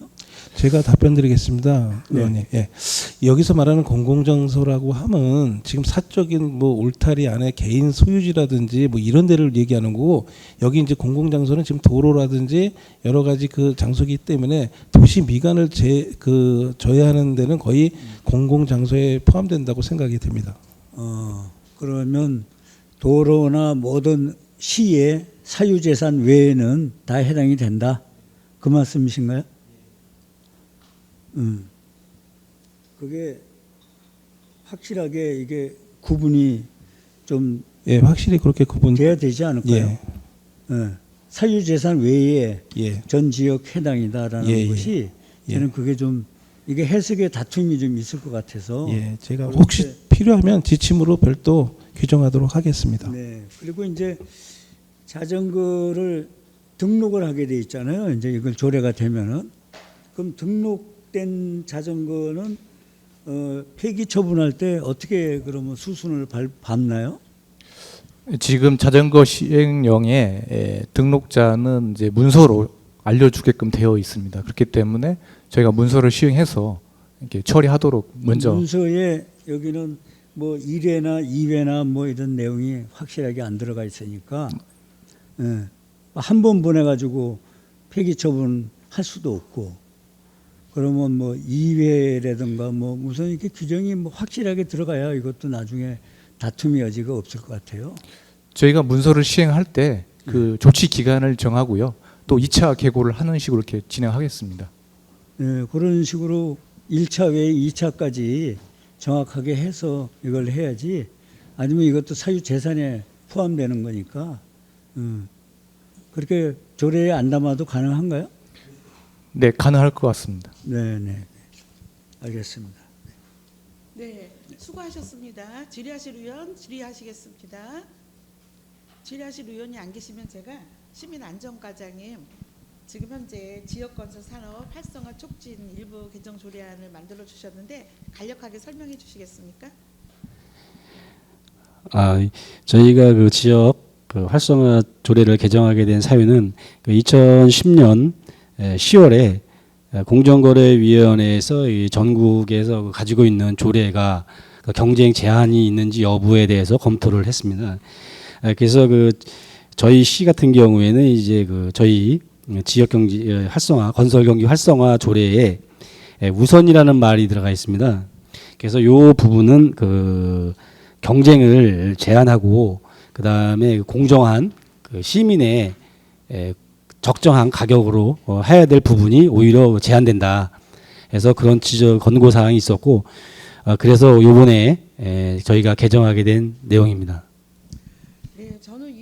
제가 답변드리겠습니다, 네. 의원님. 예. 여기서 말하는 공공장소라고 하면 지금 사적인 뭐 울타리 안에 개인 소유지라든지 뭐 이런 데를 얘기하는 거고, 여기 이제 공공장소는 지금 도로라든지 여러 가지 그 장소이기 때문에 도시 미관을 저해하는 데는 거의 공공장소에 포함된다고 생각이 됩니다. 그러면 도로나 모든 시의 사유재산 외에는 다 해당이 된다, 그 말씀이신가요? 그게 확실하게 이게 구분이 좀 예, 확실히 그렇게 돼야 되지 않을까요? 예. 사유재산 외에 예. 전 지역 해당이다라는 예, 예. 것이 저는 그게 좀 이게 해석의 다툼이 좀 있을 것 같아서. 예, 제가 혹시 필요하면 지침으로 별도 규정하도록 하겠습니다. 네. 그리고 이제 자전거를 등록을 하게 돼 있잖아요. 이제 이걸 조례가 되면은 그럼 등록된 자전거는 폐기 처분할 때 어떻게 그러면 수순을 밟나요? 지금 자전거 시행령에 등록자는 이제 문서로 알려주게끔 되어 있습니다. 그렇기 때문에 저희가 문서를 시행해서 이렇게 처리하도록 먼저. 문서에 여기는 뭐 1회나 2회나 뭐 이런 내용이 확실하게 안 들어가 있으니까 한 번 보내가지고 폐기 처분할 수도 없고, 그러면 뭐 2회라든가 뭐 우선 이렇게 규정이 뭐 확실하게 들어가야 이것도 나중에 다툼의 여지가 없을 것 같아요. 저희가 문서를 시행할 때 그 조치 기간을 정하고요. 또 2차 계고를 하는 식으로 이렇게 진행하겠습니다. 네, 그런 식으로 1차 외에 2차까지 정확하게 해서 이걸 해야지, 아니면 이것도 사유재산에 포함되는 거니까 그렇게 조례에 안 담아도 가능한가요? 네, 가능할 것 같습니다. 네, 네, 알겠습니다. 네, 수고하셨습니다. 질의하실 의원 질의하시겠습니다. 질의하실 의원이 안 계시면 제가 시민안전과장님, 지금 현재 지역건설 산업 활성화 촉진 일부 개정 조례안을 만들어 주셨는데 간략하게 설명해 주시겠습니까? 저희가 그 지역 그 활성화 조례를 개정하게 된 사유는 그 2010년 10월에 공정거래위원회에서 이 전국에서 가지고 있는 조례가 경쟁 제한이 있는지 여부에 대해서 검토를 했습니다. 그래서 그 저희 시 같은 경우에는 이제 그 저희 지역 경제 활성화, 건설 경기 활성화 조례에 우선이라는 말이 들어가 있습니다. 그래서 이 부분은 그 경쟁을 제한하고, 그 다음에 공정한 그 시민의 적정한 가격으로 해야 될 부분이 오히려 제한된다. 해서 그런 권고 사항이 있었고, 그래서 이번에 저희가 개정하게 된 내용입니다. 네, 저는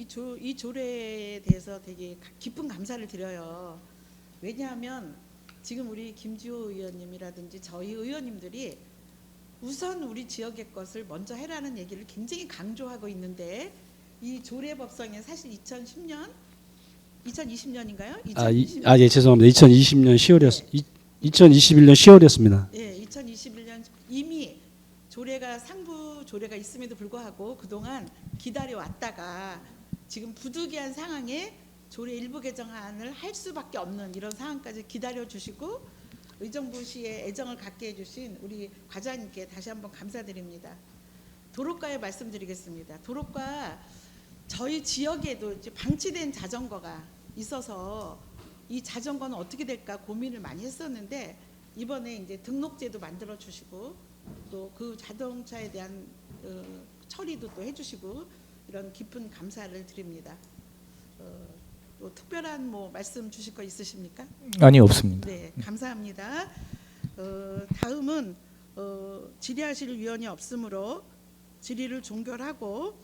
이 조례에 대해서 되게 깊은 감사를 드려요. 왜냐하면 지금 우리 김지호 의원님이라든지 저희 의원님들이 우선 우리 지역의 것을 먼저 해라는 얘기를 굉장히 강조하고 있는데, 이 조례 법성에 사실 2020년인가요? 예, 죄송합니다. 2020년 2021년 10월이었습니다. 예, 2021년 이미 조례가 상부 조례가 있음에도 불구하고 그동안 기다려 왔다가 지금 부득이한 상황에 조례 일부 개정안을 할 수밖에 없는 이런 상황까지 기다려 주시고 의정부시에 애정을 갖게 해주신 우리 과장님께 다시 한번 감사드립니다. 도로가에 말씀드리겠습니다. 도로가 저희 지역에도 이제 방치된 자전거가 있어서 이 자전거는 어떻게 될까 고민을 많이 했었는데, 이번에 이제 등록제도 만들어 주시고 또 그 자동차에 대한 처리도 또 해주시고 이런 깊은 감사를 드립니다. 또 특별한 뭐 말씀 주실 거 있으십니까? 아니, 없습니다. 네, 감사합니다. 다음은 질의하실 위원이 없으므로 질의를 종결하고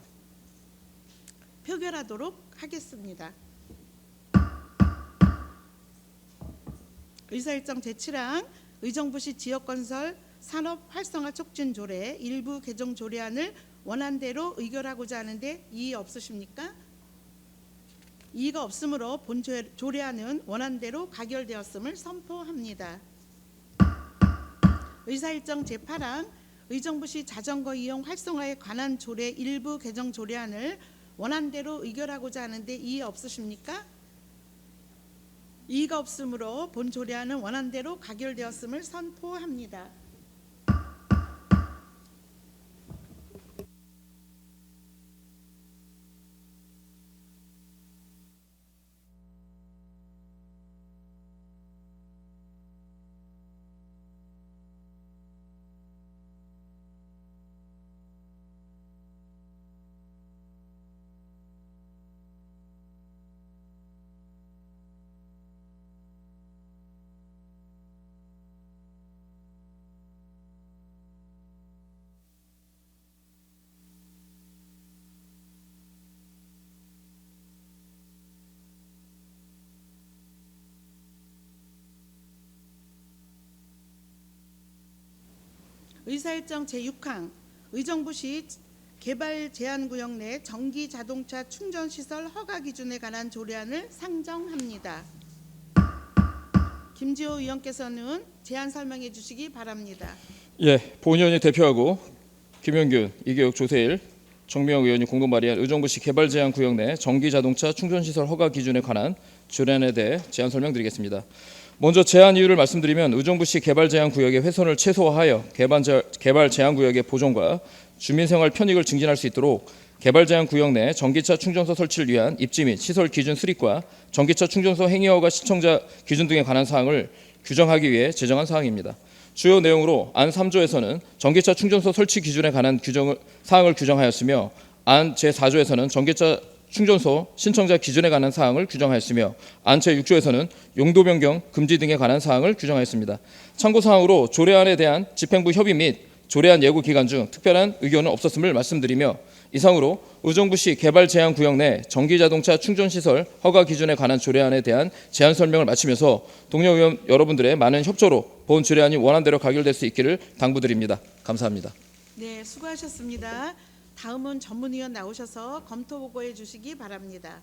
표결하도록 하겠습니다. 의사일정 제7항 의정부시 지역건설 산업 활성화 촉진 조례 일부 개정 조례안을 원안대로 의결하고자 하는데 이의 없으십니까? 이의가 없으므로 본 조례안은 원안대로 가결되었음을 선포합니다. 의사일정 제8항 의정부시 자전거 이용 활성화에 관한 조례 일부 개정 조례안을 원안대로 의결하고자 하는데 이의 없으십니까? 이의가 없으므로 본 조례안은 원안대로 가결되었음을 선포합니다. 의사일정 제6항 의정부시 개발 제한구역 내 전기 자동차 충전시설 허가 기준에 관한 조례안을 상정합니다. 김지호 의원께서는 제안 설명해 주시기 바랍니다. 예, 본 의원이 대표하고 김영균, 이계욱, 조세일, 정미영 의원이 공동 발의한 의정부시 개발제한구역 내 전기자동차 충전시설 허가 기준에 관한 조례안에 대해 제안 설명드리겠습니다. 먼저 제안 이유를 말씀드리면 의정부시 개발제한구역의 훼손을 최소화하여 개발제한구역의 보존과 주민생활 편익을 증진할 수 있도록 개발제한구역 내 전기차 충전소 설치를 위한 입지 및 시설 기준 수립과 전기차 충전소 행위허가 시청자 기준 등에 관한 사항을 규정하기 위해 제정한 사항입니다. 주요 내용으로 안 3조에서는 전기차 충전소 설치 기준에 관한 사항을 규정하였으며 안 제4조에서는 전기차 충전소 신청자 기준에 관한 사항을 규정하였으며 안 제6조에서는 용도 변경 금지 등에 관한 사항을 규정하였습니다. 참고 사항으로 조례안에 대한 집행부 협의 및 조례안 예고 기간 중 특별한 의견은 없었음을 말씀드리며 이상으로 의정부시 개발제한구역 내 전기자동차 충전시설 허가 기준에 관한 조례안에 대한 제안 설명을 마치면서 동료 의원 여러분들의 많은 협조로 본 조례안이 원안대로 가결될 수 있기를 당부드립니다. 감사합니다. 네, 수고하셨습니다. 다음은 전문위원 나오셔서 검토 보고해 주시기 바랍니다.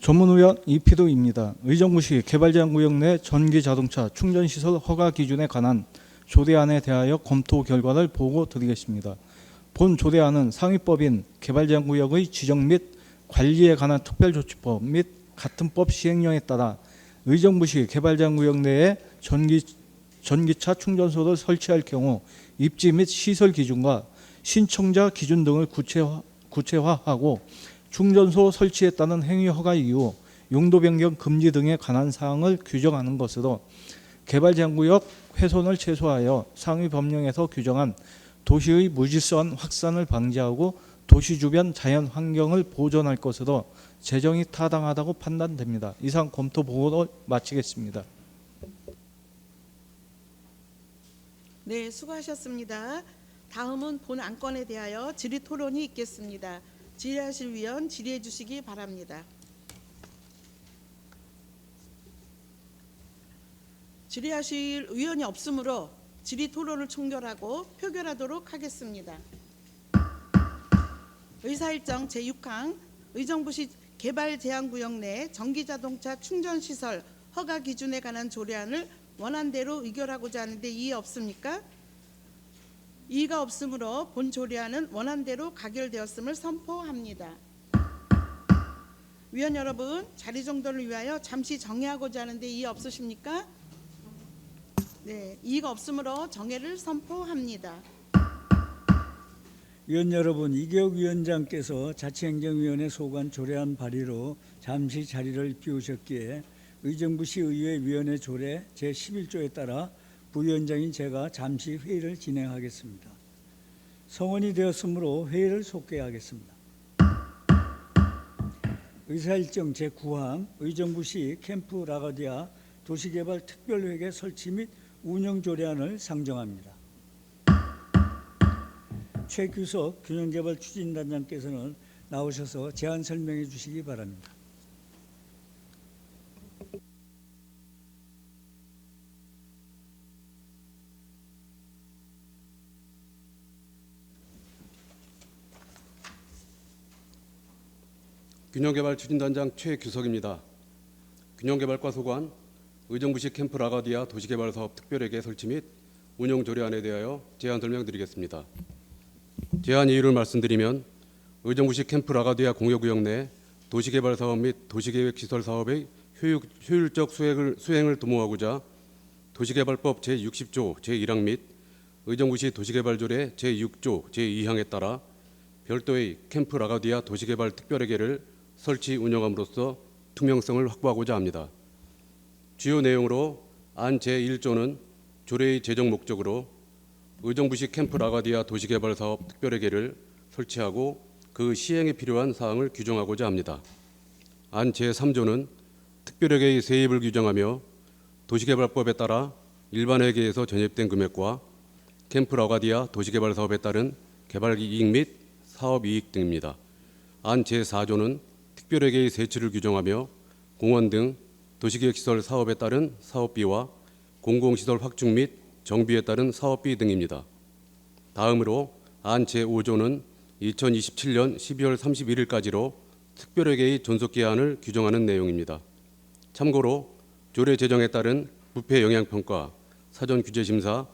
전문위원 이피도입니다. 의정부시 개발제한구역 내 전기자동차 충전시설 허가 기준에 관한 조례안에 대하여 검토 결과를 보고 드리겠습니다. 본 조례안은 상위법인 개발제한구역의 지정 및 관리에 관한 특별조치법 및 같은 법 시행령에 따라 의정부시 개발제한구역 내에 전기차 충전소를 설치할 경우 입지 및 시설 기준과 신청자 기준 등을 구체화하고 충전소 설치에 따른 행위 허가 이유, 용도 변경 금지 등에 관한 사항을 규정하는 것으로 개발제한구역 훼손을 최소화하여 상위 법령에서 규정한 도시의 무질서한 확산을 방지하고 도시 주변 자연 환경을 보존할 것으로 제정이 타당하다고 판단됩니다. 이상 검토 보고를 마치겠습니다. 네, 수고하셨습니다. 다음은 본 안건에 대하여 질의 토론이 있겠습니다. 질의하실 위원 질의해 주시기 바랍니다. 질의하실 의원이 없으므로 질의 토론을 총결하고 표결하도록 하겠습니다. 의사일정 제6항 의정부시 개발제한구역 내 전기자동차 충전시설 허가 기준에 관한 조례안을 원안대로 의결하고자 하는데 이의 없습니까? 이의가 없으므로 본 조례안은 원안대로 가결되었음을 선포합니다. 위원 여러분, 자리 정돈을 위하여 잠시 정회하고자 하는데 이의 없으십니까? 네, 이의가 없으므로 정회를 선포합니다. 위원 여러분, 이계욱 위원장께서 자치행정위원회 소관 조례안 발의로 잠시 자리를 비우셨기에 의정부시 의회위원회 조례 제11조에 따라 부위원장인 제가 잠시 회의를 진행하겠습니다. 성원이 되었으므로 회의를 속개하겠습니다. 의사일정 제9항 의정부시 캠프 라가디아 도시개발 특별회계 설치 및 운영 조례안을 상정합니다. 최규석 균형개발 추진단장께서는 나오셔서 제안 설명해 주시기 바랍니다. 균형개발 추진단장 최규석입니다. 균형개발과 소관 의정부시 캠프 라가디아 도시개발사업 특별회계 설치 및 운영 조례안에 대하여 제안 설명드리겠습니다. 제안 이유를 말씀드리면 의정부시 캠프 라가디아 공여구역 내 도시개발사업 및 도시계획시설 사업의 효율적 수행을 도모하고자 도시개발법 제60조 제1항 및 의정부시 도시개발조례 제6조 제2항에 따라 별도의 캠프 라가디아 도시개발 특별회계를 설치 운영함으로써 투명성을 확보하고자 합니다. 주요 내용으로 안 제1조는 조례의 제정 목적으로 의정부시 캠프 라가디아 도시개발사업 특별회계를 설치하고 그 시행에 필요한 사항을 규정하고자 합니다. 안 제3조는 특별회계의 세입을 규정하며 도시개발법에 따라 일반회계에서 전입된 금액과 캠프 라가디아 도시개발사업에 따른 개발이익 및 사업이익 등입니다. 안 제4조는 특별회계의 세치를 규정하며 공원 등 도시계획시설 사업에 따른 사업비와 공공시설 확충 및 정비에 따른 사업비 등입니다. 다음으로 안 제5조는 2027년 12월 31일까지로 특별회계의 존속기한을 규정하는 내용입니다. 참고로 조례 제정에 따른 부패 영향평가, 사전 규제 심사,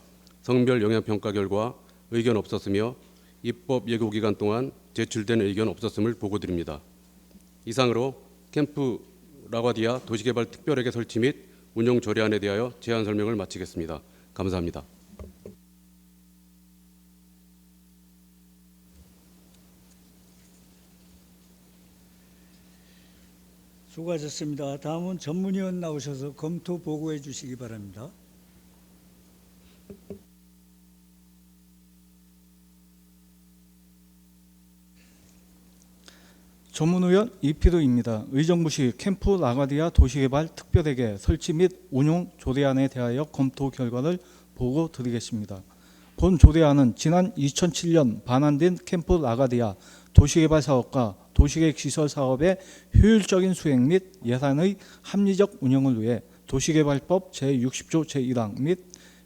성별 영향평가 결과 의견 없었으며 입법 예고 기간 동안 제출된 의견 없었음을 보고드립니다. 이상으로 캠프 라과디아 도시개발 특별회계 설치 및 운영 조례안에 대하여 제안 설명을 마치겠습니다. 감사합니다. 수고하셨습니다. 다음은 전문위원 나오셔서 검토 보고해 주시기 바랍니다. 전문위원 이피도입니다. 의정부시 캠프 라과디아 도시개발 특별회계 설치 및 운용 조례안에 대하여 검토 결과를 보고 드리겠습니다. 본 조례안은 지난 2007년 반환된 캠프 라과디아 도시개발 사업과 도시계획 시설 사업의 효율적인 수행 및 예산의 합리적 운영을 위해 도시개발법 제60조 제1항 및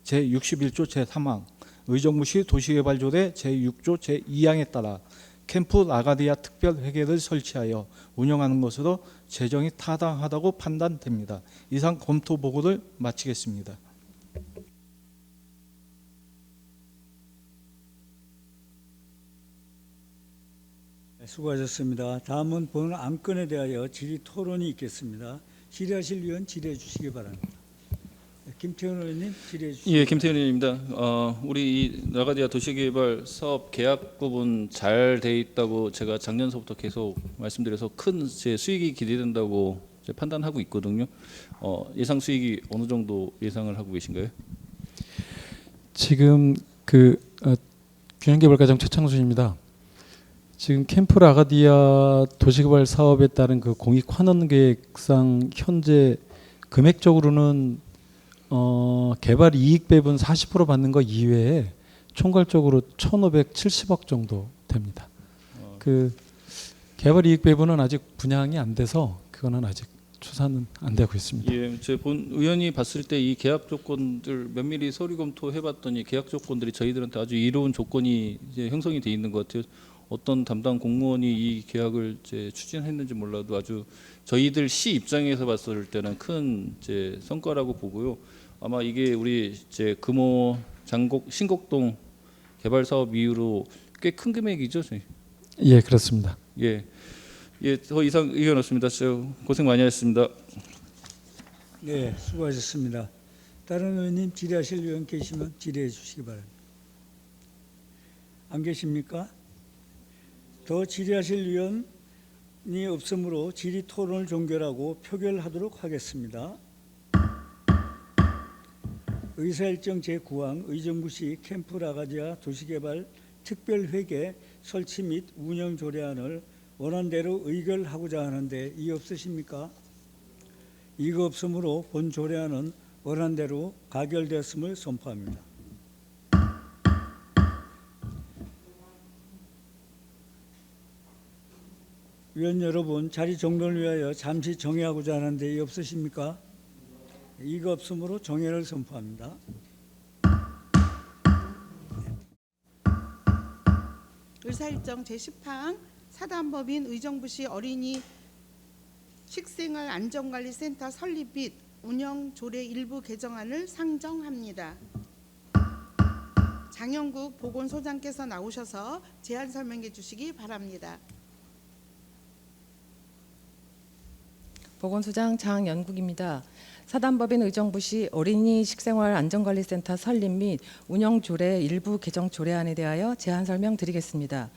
제61조 제3항, 의정부시 도시개발조례 제6조 제2항에 따라 캠프 라과디아 특별회계를 설치하여 운영하는 것으로 재정이 타당하다고 판단됩니다. 이상 검토 보고를 마치겠습니다. 수고하셨습니다. 다음은 본 안건에 대하여 질의 토론이 있겠습니다. 질의하실 위원 질의해 주시기 바랍니다. 김태현 의원님 질의해 주시기 예, 김태현 의원입니다. 우리 이 라과디아 도시개발 사업 계약 부분 잘 돼 있다고 제가 작년서부터 계속 말씀드려서 큰 제 수익이 기대된다고 판단하고 있거든요. 예상 수익이 어느 정도 예상을 하고 계신가요? 지금 균형개발과장 최창순입니다. 지금 캠프 라과디아 도시개발 사업에 따른 그 공익 환원 계획상 현재 금액적으로는 개발 이익 배분 40% 받는 거 이외에 총괄적으로 1,570억 정도 됩니다. 그 개발 이익 배분은 아직 분양이 안 돼서 그거는 아직 추산은 안 되고 있습니다. 예, 제 본 의원이 봤을 때 이 계약 조건들 면밀히 서류 검토해봤더니 계약 조건들이 저희들한테 아주 이로운 조건이 이제 형성이 돼 있는 것 같아요. 어떤 담당 공무원이 이 계약을 이제 추진했는지 몰라도 아주 저희들 시 입장에서 봤을 때는 큰 이제 성과라고 보고요. 아마 이게 우리 이제 금호 신곡동 개발 사업 이후로 꽤 큰 금액이죠, 저희. 예, 그렇습니다. 예, 예, 더 이상 의견 없습니다. 고생 많이 하셨습니다. 네, 수고하셨습니다. 다른 의원님 질의하실 의원 계시면 질의해 주시기 바랍니다. 안 계십니까? 더 질의하실 의원이 없으므로 질의 토론을 종결하고 표결하도록 하겠습니다. 의사일정 제9항 의정부시 캠프 라과디아 도시개발 특별회계 설치 및 운영 조례안을 원안대로 의결하고자 하는데 이의 없으십니까? 이가 없으므로 본 조례안은 원안대로 가결되었음을 선포합니다. 위원 여러분, 자리 정돈을 위하여 잠시 정회하고자 하는데 이의 없으십니까? 이가 없으므로 정회를 선포합니다. 의사일정 제10항 사단법인 의정부시 어린이 식생활 안전관리센터 설립 및 운영 조례 일부 개정안을 상정합니다. 장영국 보건소장께서 나오셔서 제안 설명해 주시기 바랍니다. 보건소장 장연국입니다. 사단법인 의정부시 어린이 식생활 안전관리센터 설립 및 운영 조례 일부 개정 조례안에 대하여 제안 설명드리겠습니다.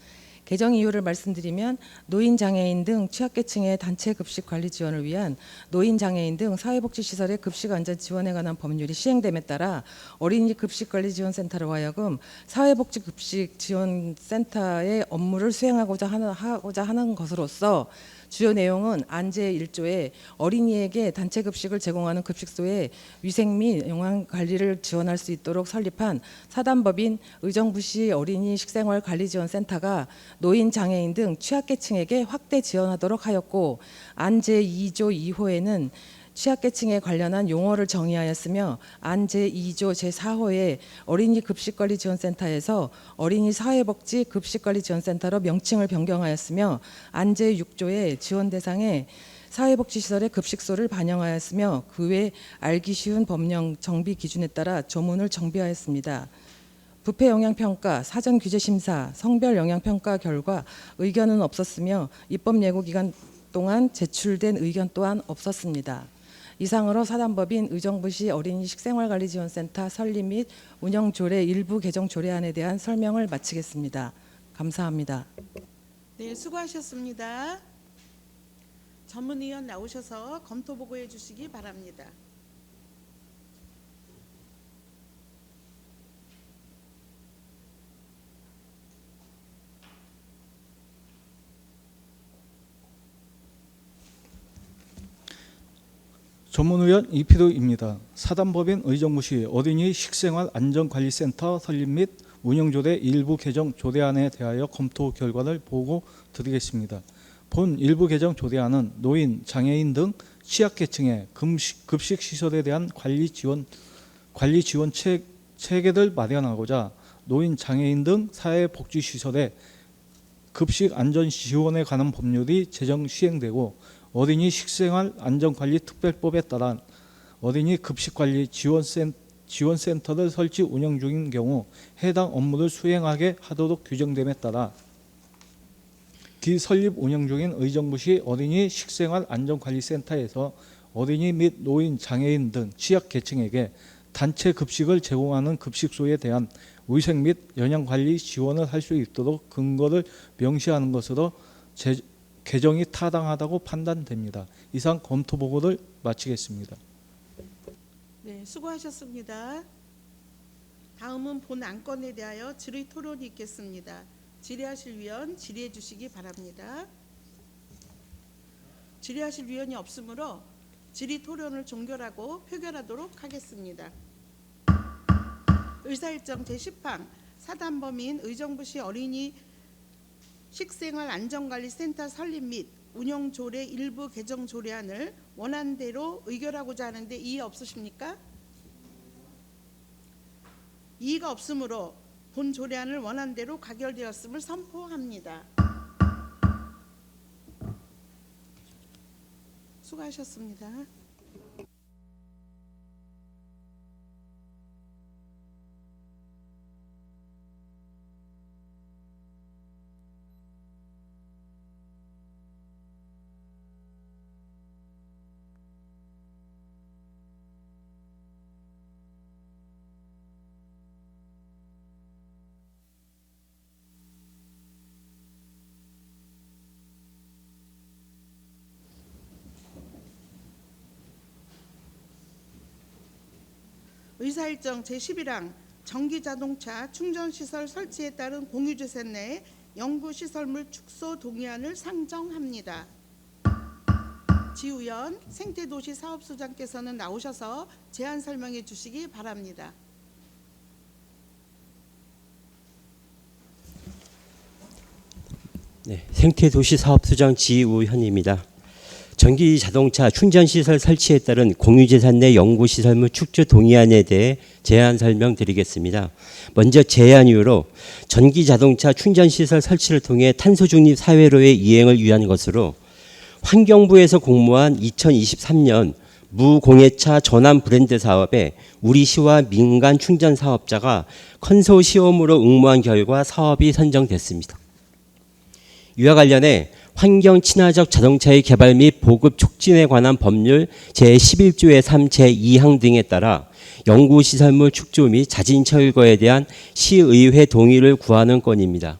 개정 이유를 말씀드리면 노인 장애인 등 취약계층의 단체 급식 관리 지원을 위한 노인 장애인 등 사회복지시설의 급식 안전 지원에 관한 법률이 시행됨에 따라 어린이 급식 관리 지원센터로 하여금 사회복지 급식 지원센터의 업무를 수행하고자 하는 것으로서 주요 내용은 안제 1조에 어린이에게 단체 급식을 제공하는 급식소의 위생 및 영양 관리를 지원할 수 있도록 설립한 사단법인 의정부시 어린이 식생활 관리 지원센터가 노인 장애인 등 취약계층에게 확대 지원하도록 하였고, 안제 2조 2호에는 취약계층에 관련한 용어를 정의하였으며 안 제2조 제4호의 어린이 급식관리지원센터에서 어린이 사회복지 급식관리지원센터로 명칭을 변경하였으며 안 제6조의 지원 대상에 사회복지시설의 급식소를 반영하였으며 그 외 알기 쉬운 법령 정비 기준에 따라 조문을 정비하였습니다. 부패 영향평가, 사전 규제 심사, 성별 영향평가 결과 의견은 없었으며 입법 예고 기간 동안 제출된 의견 또한 없었습니다. 이상으로 사단법인 의정부시 어린이 식생활관리지원센터 설립 및 운영 조례 일부 개정 조례안에 대한 설명을 마치겠습니다. 감사합니다. 네, 수고하셨습니다. 전문위원 나오셔서 검토 보고해 주시기 바랍니다. 전문위원 이필우입니다. 사단법인 의정부시 어린이 식생활 안전관리센터 설립 및 운영조례 일부 개정 조례안에 대하여 검토 결과를 보고 드리겠습니다. 본 일부 개정 조례안은 노인, 장애인 등 취약계층의 급식 시설에 대한 관리 지원 체계를 마련하고자 노인, 장애인 등 사회복지시설의 급식 안전 지원에 관한 법률이 제정 시행되고 어린이 식생활 안전관리 특별법에 따라 어린이 급식관리 지원센터를 설치 운영 중인 경우 해당 업무를 수행하게 하도록 규정됨에 따라 기설립 운영 중인 의정부시 어린이 식생활 안전관리센터에서 어린이 및 노인, 장애인 등 취약계층에게 단체 급식을 제공하는 급식소에 대한 위생 및 영양관리 지원을 할 수 있도록 근거를 명시하는 것으로 개정이 타당하다고 판단됩니다. 이상 검토 보고를 마치겠습니다. 네, 수고하셨습니다. 다음은 본 안건에 대하여 질의 토론이 있겠습니다. 질의하실 위원 질의해 주시기 바랍니다. 질의하실 위원이 없으므로 질의 토론을 종결하고 표결하도록 하겠습니다. 의사일정 제10항 사단법인 의정부시 어린이 식생활 안전관리센터 설립 및 운영 조례 일부 개정 조례안을 원안대로 의결하고자 하는데 이의 없으십니까? 이의가 없으므로 본 조례안을 원안대로 가결되었음을 선포합니다. 수고하셨습니다. 의사일정 제11항 전기자동차 충전시설 설치에 따른 공유재산 내 연구시설물 축소 동의안을 상정합니다. 지우연 생태도시사업소장께서는 나오셔서 제안 설명해 주시기 바랍니다. 네, 생태도시사업소장 지우현입니다. 전기자동차 충전시설 설치에 따른 공유재산 내 연구시설물 축소 동의안에 대해 제안 설명드리겠습니다. 먼저 제안 이유로 전기자동차 충전시설 설치를 통해 탄소중립 사회로의 이행을 위한 것으로 환경부에서 공모한 2023년 무공해차 전환 브랜드 사업에 우리 시와 민간 충전 사업자가 컨소시엄으로 응모한 결과 사업이 선정됐습니다. 이와 관련해 환경 친화적 자동차의 개발 및 보급 촉진에 관한 법률 제11조의 3 제2항 등에 따라 연구시설물 축소 및 자진 철거에 대한 시의회 동의를 구하는 건입니다.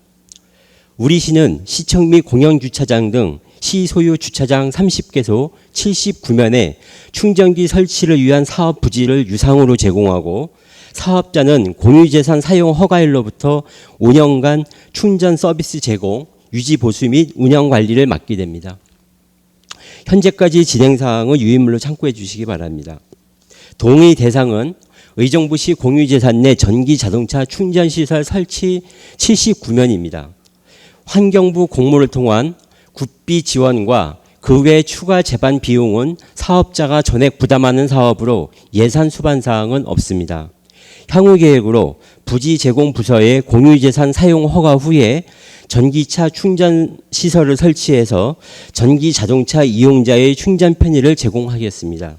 우리 시는 시청 및 공영주차장 등 시 소유 주차장 30개소 79면에 충전기 설치를 위한 사업 부지를 유상으로 제공하고 사업자는 공유재산 사용 허가일로부터 5년간 충전 서비스 제공, 유지 보수 및 운영 관리를 맡게 됩니다. 현재까지 진행 사항을 유인물로 참고해 주시기 바랍니다. 동의 대상은 의정부시 공유재산 내 전기자동차 충전시설 설치 79면입니다. 환경부 공모를 통한 국비 지원과 그 외 추가 제반 비용은 사업자가 전액 부담하는 사업으로 예산 수반 사항은 없습니다. 향후 계획으로 부지 제공 부서에 공유재산 사용 허가 후에 전기차 충전 시설을 설치해서 전기 자동차 이용자의 충전 편의를 제공하겠습니다.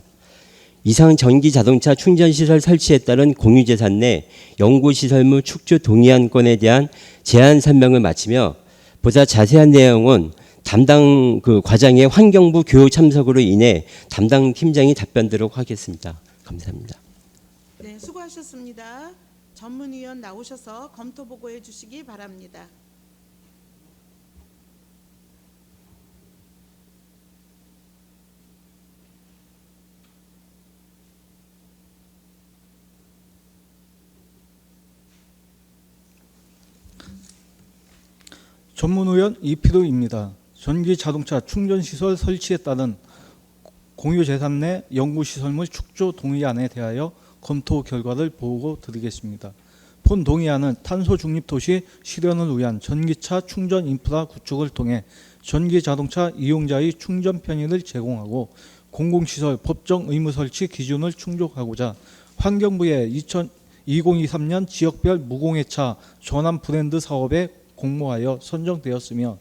이상 전기 자동차 충전 시설 설치에 따른 공유재산 내 연구시설물 축조 동의안 건에 대한 제안 설명을 마치며 보다 자세한 내용은 담당 과장의 환경부 교육 참석으로 인해 담당 팀장이 답변드리도록 하겠습니다. 감사합니다. 네, 수고하셨습니다. 전문위원 나오셔서 검토 보고해 주시기 바랍니다. 전문위원 이필우입니다. 전기 자동차 충전 시설 설치에 따른 공유재산 내 연구시설물 축조 동의안에 대하여 검토 결과를 보고 드리겠습니다. 본 동의안은 탄소 중립 도시 실현을 위한 전기차 충전 인프라 구축을 통해 전기 자동차 이용자의 충전 편의를 제공하고 공공시설 법정 의무 설치 기준을 충족하고자 환경부의 2023년 지역별 무공해차 전환 브랜드 사업에 공모하여 선정되었으며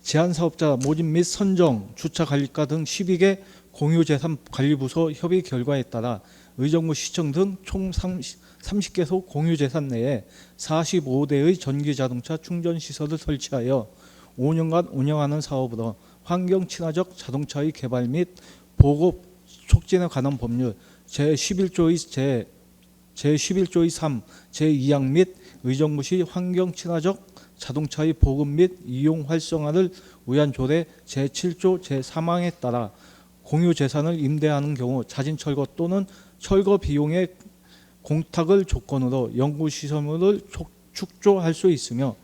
제안사업자 모집 및 선정, 주차관리과 등 12개 공유재산관리부서 협의 결과에 따라 의정부 시청 등 총 30개소 공유재산 내에 45대의 전기자동차 충전시설을 설치하여 5년간 운영하는 사업으로 환경 친화적 자동차의 개발 및 보급 촉진에 관한 법률 제11조의 3, 제2항 및 의정부시 환경 친화적 자동차의 보급 및 이용 활성화를 위한 조례 제7조 제3항에 따라 공유재산을 임대하는 경우 자진 철거 또는 철거 비용의 공탁을 조건으로 연구시설물을 축조할 수 있으며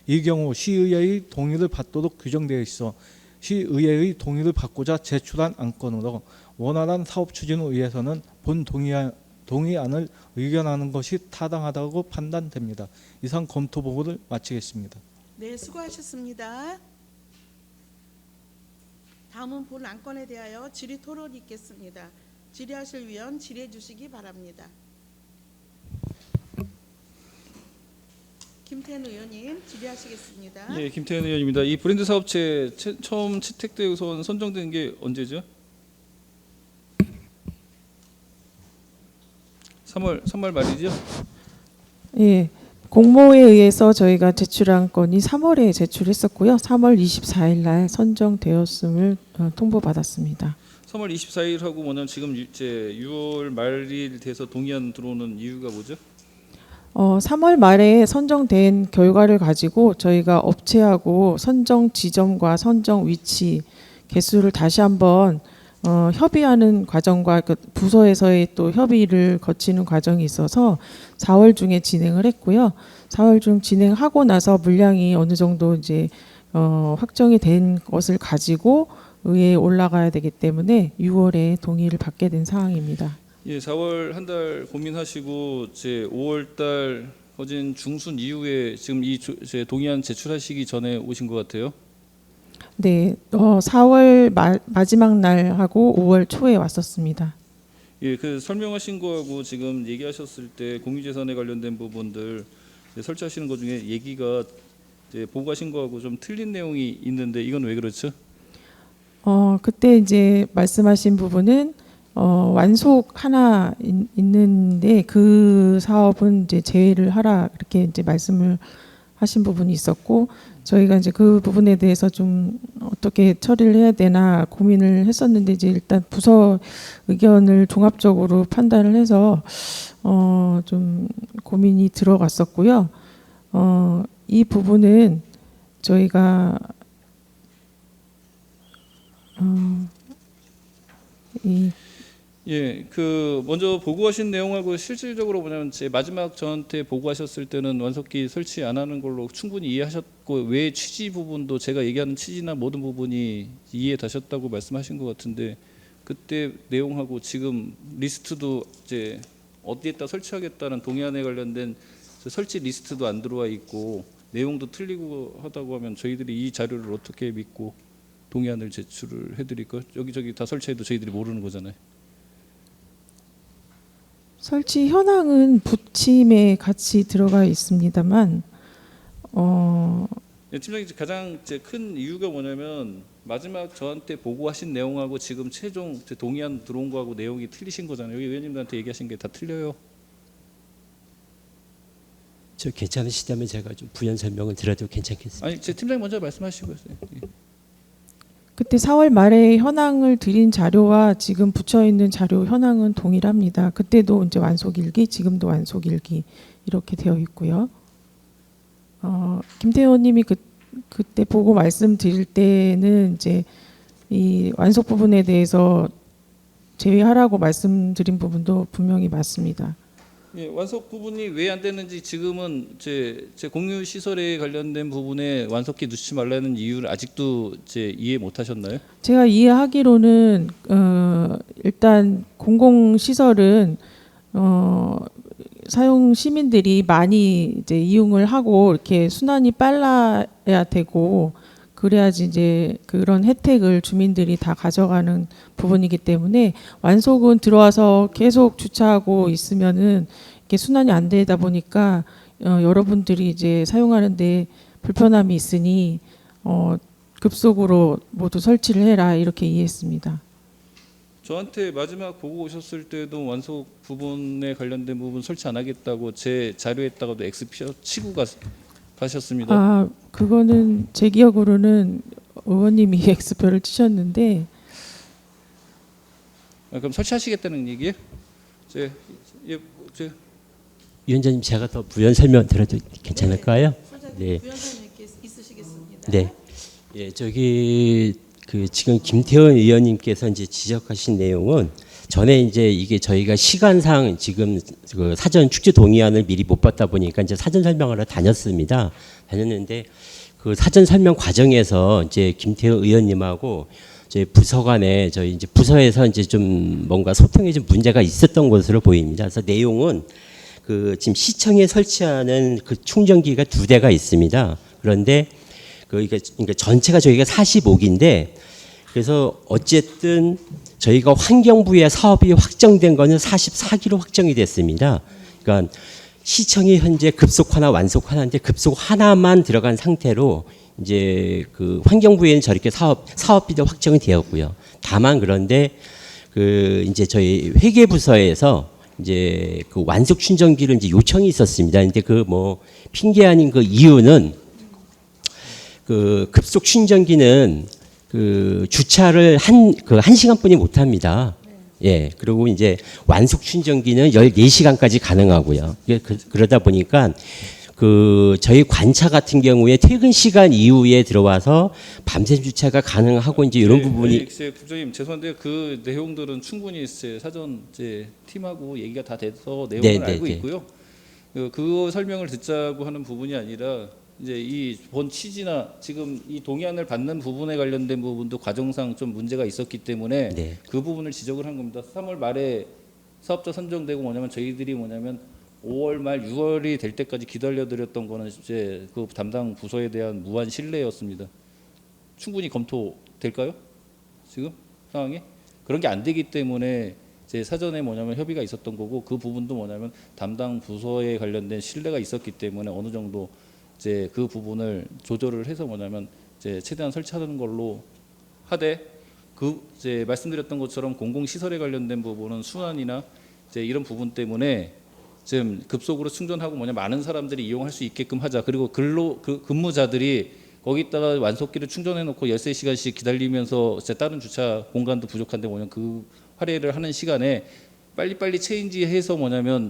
이 경우 시의회의 동의를 받도록 규정되어 있어 시의회의 동의를 받고자 제출한 안건으로 원활한 사업 추진을 위해서는 본 동의안을 의견하는 것이 타당하다고 판단됩니다. 이상 검토 보고를 마치겠습니다. 네, 수고하셨습니다. 다음은 본 안건에 대하여 질의 토론이 있겠습니다. 질의하실 위원 질의해 주시기 바랍니다. 김태현 의원님 질의하시겠습니다. 예, 김태현 의원입니다. 이 브랜드 사업체 처음 채택되고서 선정된 게 언제죠? 3월 말이죠? 예, 공모에 의해서 저희가 제출한 건이 3월에 제출했었고요. 3월 24일 날 선정되었음을 통보받았습니다. 3월 24일하고 뭐냐면 지금 이제 6월 말이 돼서 동의안 들어오는 이유가 뭐죠? 3월 말에 선정된 결과를 가지고 저희가 업체하고 선정 지점과 선정 위치, 개수를 다시 한번 협의하는 과정과 그 부서에서의 또 협의를 거치는 과정이 있어서 4월 중에 진행을 했고요. 4월 중 진행하고 나서 물량이 어느 정도 이제 확정이 된 것을 가지고 의회에 올라가야 되기 때문에 6월에 동의를 받게 된 상황입니다. 예, 4월 한 달 고민하시고 제 5월 달 거진 중순 이후에 지금 이 동의안 제출하시기 전에 오신 것 같아요. 네, 4월 마지막 날하고 5월 초에 왔었습니다. 예, 그 설명하신 거하고 지금 얘기하셨을 때 공유재산에 관련된 부분들 설치하시는 것 중에 얘기가 이제 보고하신 거하고 좀 틀린 내용이 있는데 이건 왜 그렇죠? 그때 이제 말씀하신 부분은 완속 하나 있는데 그 사업은 이제 제외를 하라 이렇게 이제 말씀을 하신 부분이 있었고 저희가 이제 그 부분에 대해서 좀 어떻게 처리를 해야 되나 고민을 했었는데 이제 일단 부서 의견을 종합적으로 판단을 해서 좀 고민이 들어갔었고요. 이 부분은 저희가 예, 그 먼저 보고하신 내용하고 실질적으로 뭐냐면 제 마지막 저한테 보고하셨을 때는 완속기 설치 안 하는 걸로 충분히 이해하셨고 외 취지 부분도 제가 얘기하는 취지나 모든 부분이 이해되셨다고 말씀하신 것 같은데 그때 내용하고 지금 리스트도 이제 어디에다 설치하겠다는 동의안에 관련된 설치 리스트도 안 들어와 있고 내용도 틀리고 하다고 하면 저희들이 이 자료를 어떻게 믿고 동의안을 제출을 해드릴까요? 여기저기 다 설치해도 저희들이 모르는 거잖아요. 설치 현황은 부침에 같이 들어가 있습니다만 네, 팀장님 가장 이제 큰 이유가 뭐냐면 마지막 저한테 보고하신 내용하고 지금 최종 이제 동의안 들어온 거하고 내용이 틀리신 거잖아요. 여기 의원님들한테 얘기하신 게 다 틀려요. 저 괜찮으시다면 제가 좀 부연 설명을 드려도 괜찮겠습니까? 아니, 제 팀장님 먼저 말씀하시고요. 예. 그때 4월 말에 현황을 드린 자료와 지금 붙여 있는 자료 현황은 동일합니다. 그때도 이제 완속일기, 지금도 완속일기 이렇게 되어 있고요. 김태호님이 그때 보고 말씀드릴 때는 이제 이 완속 부분에 대해서 제외하라고 말씀드린 부분도 분명히 맞습니다. 예, 완속 부분이 왜 안 되는지 지금은 제 공유 시설에 관련된 부분에 완속기 넣지 말라는 이유를 아직도 이해 못 하셨나요? 제가 이해하기로는 일단 공공시설은 사용 시민들이 많이 이제 이용을 하고 이렇게 순환이 빨라야 되고 그래야지 이제 그런 혜택을 주민들이 다 가져가는 부분이기 때문에 완속은 들어와서 계속 주차하고 있으면은 이게 순환이 안 되다 보니까 여러분들이 이제 사용하는데 불편함이 있으니 급속으로 모두 설치를 해라 이렇게 이해했습니다. 저한테 마지막 보고 오셨을 때도 완속 부분에 관련된 부분 설치 안 하겠다고 제 자료에다가도 X 치고 가셨습니다. 아, 그거는 제 기억으로는 의원님이 X표를 치셨는데 그럼 설치하시겠다는 얘기예요? 위원장님 제가 더 부연 설명 드려도 괜찮을까요? 네. 부연 설명 있으시겠습니다. 네. 예, 저기 그 지금 김태원 의원님께서 이제 지적하신 내용은 전에 이제 이게 저희가 시간상 지금 그 사전 축제 동의안을 미리 못 받다 보니까 이제 사전 설명하러 다녔는데 그 사전 설명 과정에서 이제 김태원 의원님하고 저희 부서 간에 저희 이제 부서에서 이제 좀 뭔가 소통에 좀 문제가 있었던 것으로 보입니다. 그래서 내용은 그 지금 시청에 설치하는 그 충전기가 2대가 있습니다. 그런데 그러니까 전체가 저희가 45기인데 그래서 어쨌든 저희가 환경부의 사업이 확정된 거는 44기로 확정이 됐습니다. 그러니까 시청이 현재 급속 하나 완속 하나인데 급속 하나만 들어간 상태로 이제 그 환경부에는 저렇게 사업비도 확정이 되었고요. 다만 그런데 그 이제 저희 회계부서에서 이제 그 완속 충전기를 이제 요청이 있었습니다. 근데 그 뭐 핑계 아닌 그 이유는 그 급속 충전기는 그 주차를 한 시간뿐이 못 합니다. 예. 그리고 이제 완속 충전기는 14시간까지 가능하고요. 그러다 보니까 그 저희 관차 같은 경우에 퇴근 시간 이후에 들어와서 밤새 주차가 가능하고 이제 이런 부분이 국장님 죄송한데 그 내용들은 충분히 사전 팀하고 얘기가 다 돼서 내용을 알고 있고요. 그 설명을 듣자고 하는 부분이 아니라 이제 이 본 취지나 지금 이 동의안을 받는 부분에 관련된 부분도 과정상 좀 문제가 있었기 때문에 그 부분을 지적을 한 겁니다. 3월 말에 사업자 선정되고 뭐냐면 저희들이 5월 말 6월이 될 때까지 기다려드렸던 거는 이제 그 담당 부서에 대한 무한 신뢰였습니다. 충분히 검토될까요? 지금 상황이 그런 게 안 되기 때문에 제 사전에 협의가 있었던 거고 그 부분도 담당 부서에 관련된 신뢰가 있었기 때문에 어느 정도 이제 그 부분을 조절을 해서 이제 최대한 설치하는 걸로 하되 그 이제 말씀드렸던 것처럼 공공시설에 관련된 부분은 순환이나 이제 이런 부분 때문에 지금 급속으로 충전하고 많은 사람들이 이용할 수 있게끔 하자. 그리고 근무자들이 거기다가 완속기를 충전해 놓고 13시간씩 기다리면서 다른 주차 공간도 부족한데 그 할애를 하는 시간에 빨리빨리 체인지해서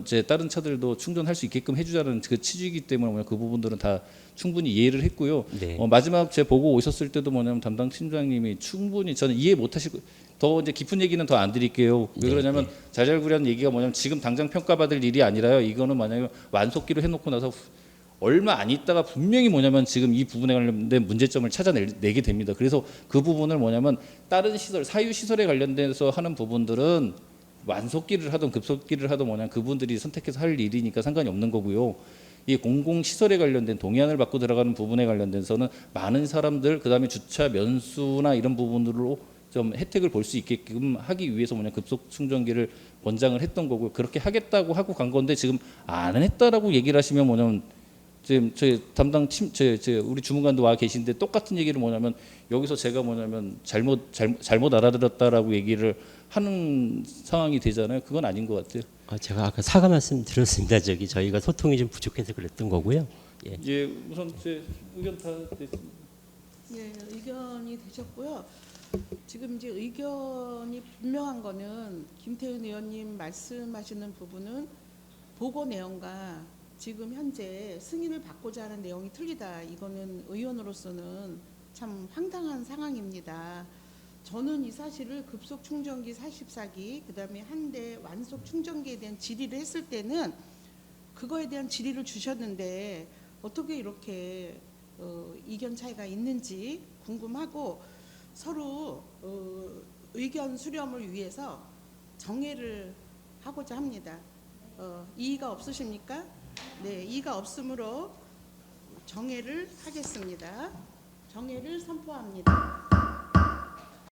이제 다른 차들도 충전할 수 있게끔 해주자는 그 취지이기 때문에 그 부분들은 다 충분히 이해를 했고요. 네. 마지막 제 보고 오셨을 때도 담당 팀장님이 충분히 저는 이해 못하시고 더 이제 깊은 얘기는 더 안 드릴게요. 왜 그러냐면 자잘구레한 얘기가 지금 당장 평가받을 일이 아니라요. 이거는 만약에 완속기로 해놓고 나서 얼마 안 있다가 분명히 지금 이 부분에 관련된 문제점을 찾아내게 됩니다. 그래서 그 부분을 다른 시설, 사유 시설에 관련돼서 하는 부분들은 완속기를 하든 급속기를 하든 그분들이 선택해서 할 일이니까 상관이 없는 거고요. 이 공공시설에 관련된 동의안을 받고 들어가는 부분에 관련돼서는 많은 사람들 그다음에 주차 면수나 이런 부분으로 좀 혜택을 볼 수 있게끔 하기 위해서 급속 충전기를 권장을 했던 거고요. 그렇게 하겠다고 하고 간 건데 지금 안 했다라고 얘기를 하시면 지금 저희 담당 우리 주무관도 와 계신데 똑같은 얘기를 여기서 제가 잘못 알아들었다라고 얘기를 하는 상황이 되잖아요. 그건 아닌 것 같아요. 제가 아까 사과 말씀 드렸습니다. 저희가 소통이 좀 부족해서 그랬던 거고요. 예. 예, 우선 제 의견 다 됐습니다. 예, 의견이 되셨고요. 지금 이제 의견이 분명한 거는 김태훈 의원님 말씀하시는 부분은 보고 내용과 지금 현재 승인을 받고자 하는 내용이 틀리다. 이거는 의원으로서는 참 황당한 상황입니다. 저는 이 사실을 급속 충전기 44기 그다음에 한 대 완속 충전기에 대한 질의를 했을 때는 그거에 대한 질의를 주셨는데 어떻게 이렇게 이견 차이가 있는지 궁금하고 서로 의견 수렴을 위해서 정회를 하고자 합니다. 이의가 없으십니까? 네, 이의가 없으므로 정회를 하겠습니다. 정회를 선포합니다.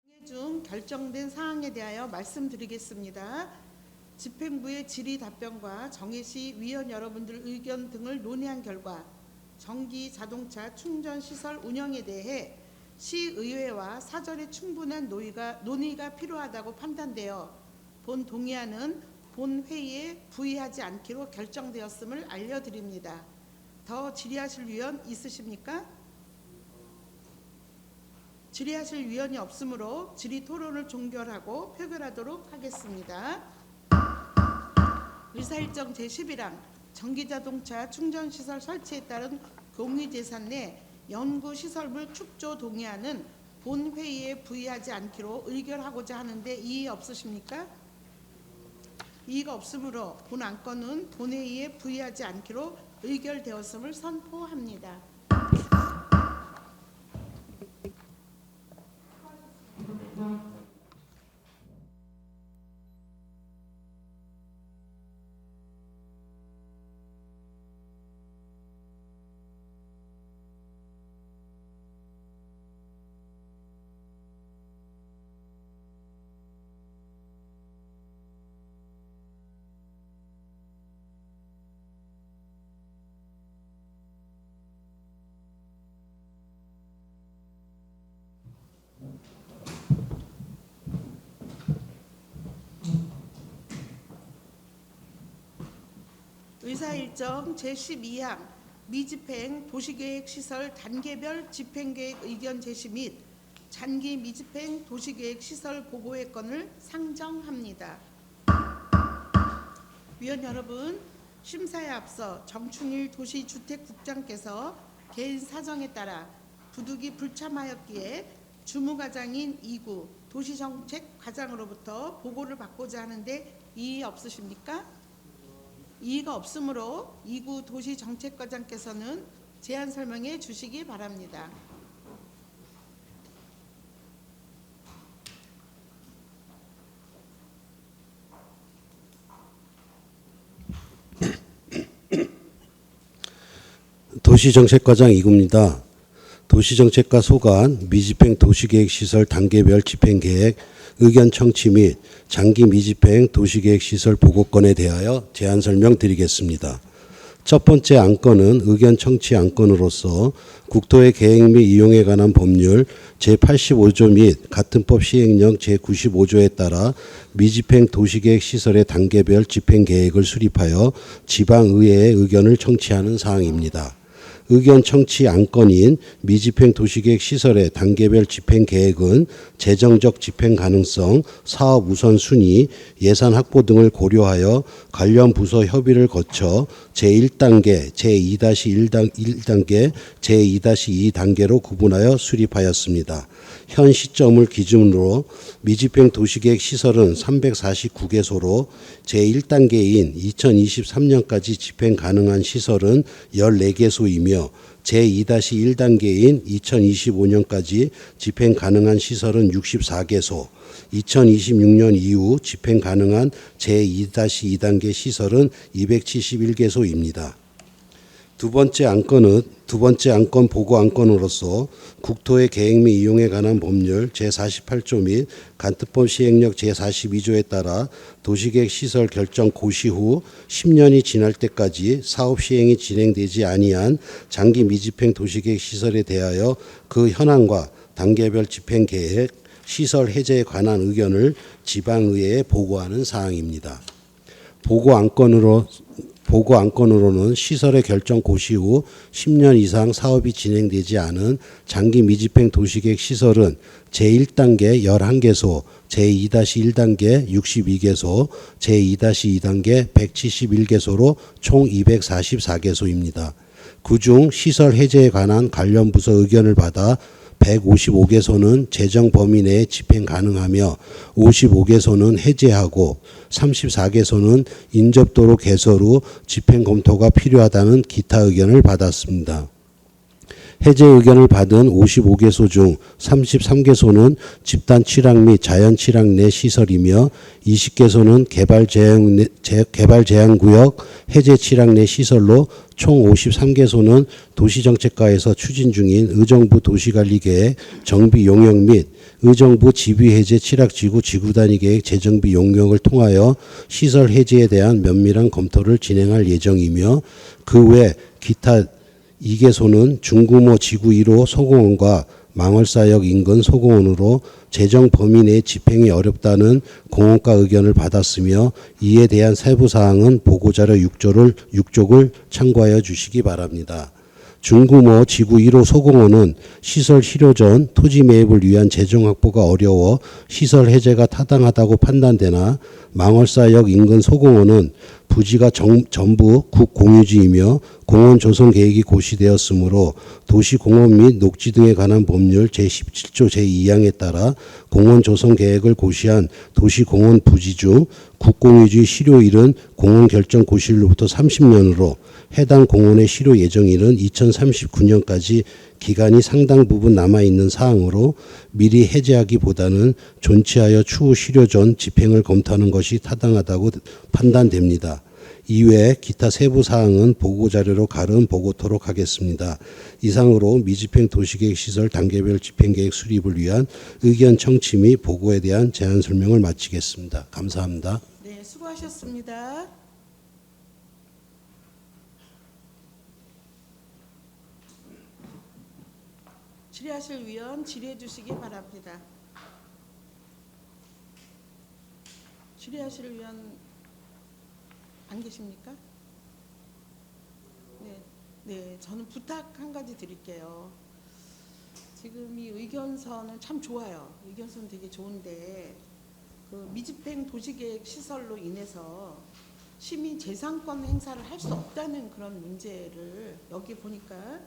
정회 중 결정된 사항에 대하여 말씀드리겠습니다. 집행부의 질의 답변과 정회 시 위원 여러분들 의견 등을 논의한 결과 전기 자동차 충전 시설 운영에 대해 시의회와 사전에 충분한 논의가 필요하다고 판단되어 본 동의안은 본 회의에 부의하지 않기로 결정되었음을 알려드립니다. 더 질의하실 위원 있으십니까? 질의하실 위원이 없으므로 질의 토론을 종결하고 표결하도록 하겠습니다. 의사일정 제11항 전기자동차 충전시설 설치에 따른 공유재산 내 연구시설물 축조 동의안은 본 회의에 부의하지 않기로 의결하고자 하는데 이의 없으십니까? 이의가 없으므로 본 안건은 본회의에 부의하지 않기로 의결되었음을 선포합니다. 의사일정 제12항 미집행 도시계획시설 단계별 집행계획 의견 제시 및 잔기 미집행 도시계획시설 보고의 건을 상정합니다. 위원 여러분, 심사에 앞서 정충일 도시주택국장께서 개인 사정에 따라 부득이 불참하였기에 주무과장인 2구 도시정책과장으로부터 보고를 받고자 하는데 이의 없으십니까? 이의가 없으므로 2구 도시정책과장께서는 제안 설명해 주시기 바랍니다. 도시정책과장 2구입니다. 도시정책과 소관 미집행 도시계획시설 단계별 집행계획 의견 청취 및 장기 미집행 도시계획시설 보고건에 대하여 제안 설명드리겠습니다. 첫 번째 안건은 의견 청취 안건으로서 국토의 계획 및 이용에 관한 법률 제85조 및 같은 법 시행령 제95조에 따라 미집행 도시계획 시설의 단계별 집행계획을 수립하여 지방의회의 의견을 청취하는 사항입니다. 의견 청취 안건인 미집행 도시계획 시설의 단계별 집행계획은 재정적 집행 가능성, 사업 우선순위, 예산 확보 등을 고려하여 관련 부서 협의를 거쳐 제1단계, 제2-1단계, 제2-2단계로 구분하여 수립하였습니다. 현 시점을 기준으로 미집행 도시계획 시설은 349개소로 제1단계인 2023년까지 집행 가능한 시설은 14개소이며 제2-1단계인 2025년까지 집행 가능한 시설은 64개소, 2026년 이후 집행 가능한 제2-2단계 시설은 271개소입니다. 두 번째 안건 보고 안건으로서 국토의 계획 및 이용에 관한 법률 제48조 및 간특법 시행령 제42조에 따라 도시계획 시설 결정 고시 후 10년이 지날 때까지 사업 시행이 진행되지 아니한 장기 미집행 도시계획 시설에 대하여 그 현황과 단계별 집행 계획, 시설 해제에 관한 의견을 지방의회에 보고하는 사항입니다. 보고 안건으로는 시설의 결정 고시 후 10년 이상 사업이 진행되지 않은 장기 미집행 도시계획 시설은 제1단계 11개소, 제2-1단계 62개소, 제2-2단계 171개소로 총 244개소입니다. 그중 시설 해제에 관한 관련 부서 의견을 받아 155개소는 재정 범위 내에 집행 가능하며 55개소는 해제하고 34개소는 인접도로 개설 후 집행 검토가 필요하다는 기타 의견을 받았습니다. 해제 의견을 받은 55개소 중 33개소는 집단 취락 및 자연 취락 내 시설이며 20개소는 개발 제한 구역 해제 취락 내 시설로 총 53개소는 도시정책과에서 추진 중인 의정부 도시관리계획 정비 용역 및 의정부 지비해제 취락지구 지구단위계획 재정비 용역을 통하여 시설 해제에 대한 면밀한 검토를 진행할 예정이며 그 외 기타 2개소는 중구모 지구 1호 소공원과 망월사역 인근 소공원으로 재정 범위 내 집행이 어렵다는 공원과 의견을 받았으며 이에 대한 세부 사항은 보고자료 6쪽을 참고하여 주시기 바랍니다. 중구모 지구 1호 소공원은 시설 실효 전 토지 매입을 위한 재정 확보가 어려워 시설 해제가 타당하다고 판단되나 망월사역 인근 소공원은 부지가 전부 국공유지이며 공원 조성 계획이 고시되었으므로 도시공원 및 녹지 등에 관한 법률 제17조 제2항에 따라 공원 조성 계획을 고시한 도시공원 부지 중 국공유지 실효일은 공원 결정 고시일로부터 30년으로 해당 공원의 실효 예정일은 2039년까지 기간이 상당 부분 남아있는 사항으로 미리 해제하기보다는 존치하여 추후 실효 전 집행을 검토하는 것이 타당하다고 판단됩니다. 이외에 기타 세부 사항은 보고자료로 가름 보고토록 하겠습니다. 이상으로 미집행 도시계획 시설 단계별 집행계획 수립을 위한 의견 청취 및 보고에 대한 제안 설명을 마치겠습니다. 감사합니다. 네, 수고하셨습니다. 질의하실 위원 질의해 주시기 바랍니다. 질의하실 위원 안 계십니까? 네, 저는 부탁 한 가지 드릴게요. 지금 이 의견서는 참 좋아요. 의견서는 되게 좋은데 그 미집행 도시계획 시설로 인해서 시민 재산권 행사를 할 수 없다는 그런 문제를 여기 보니까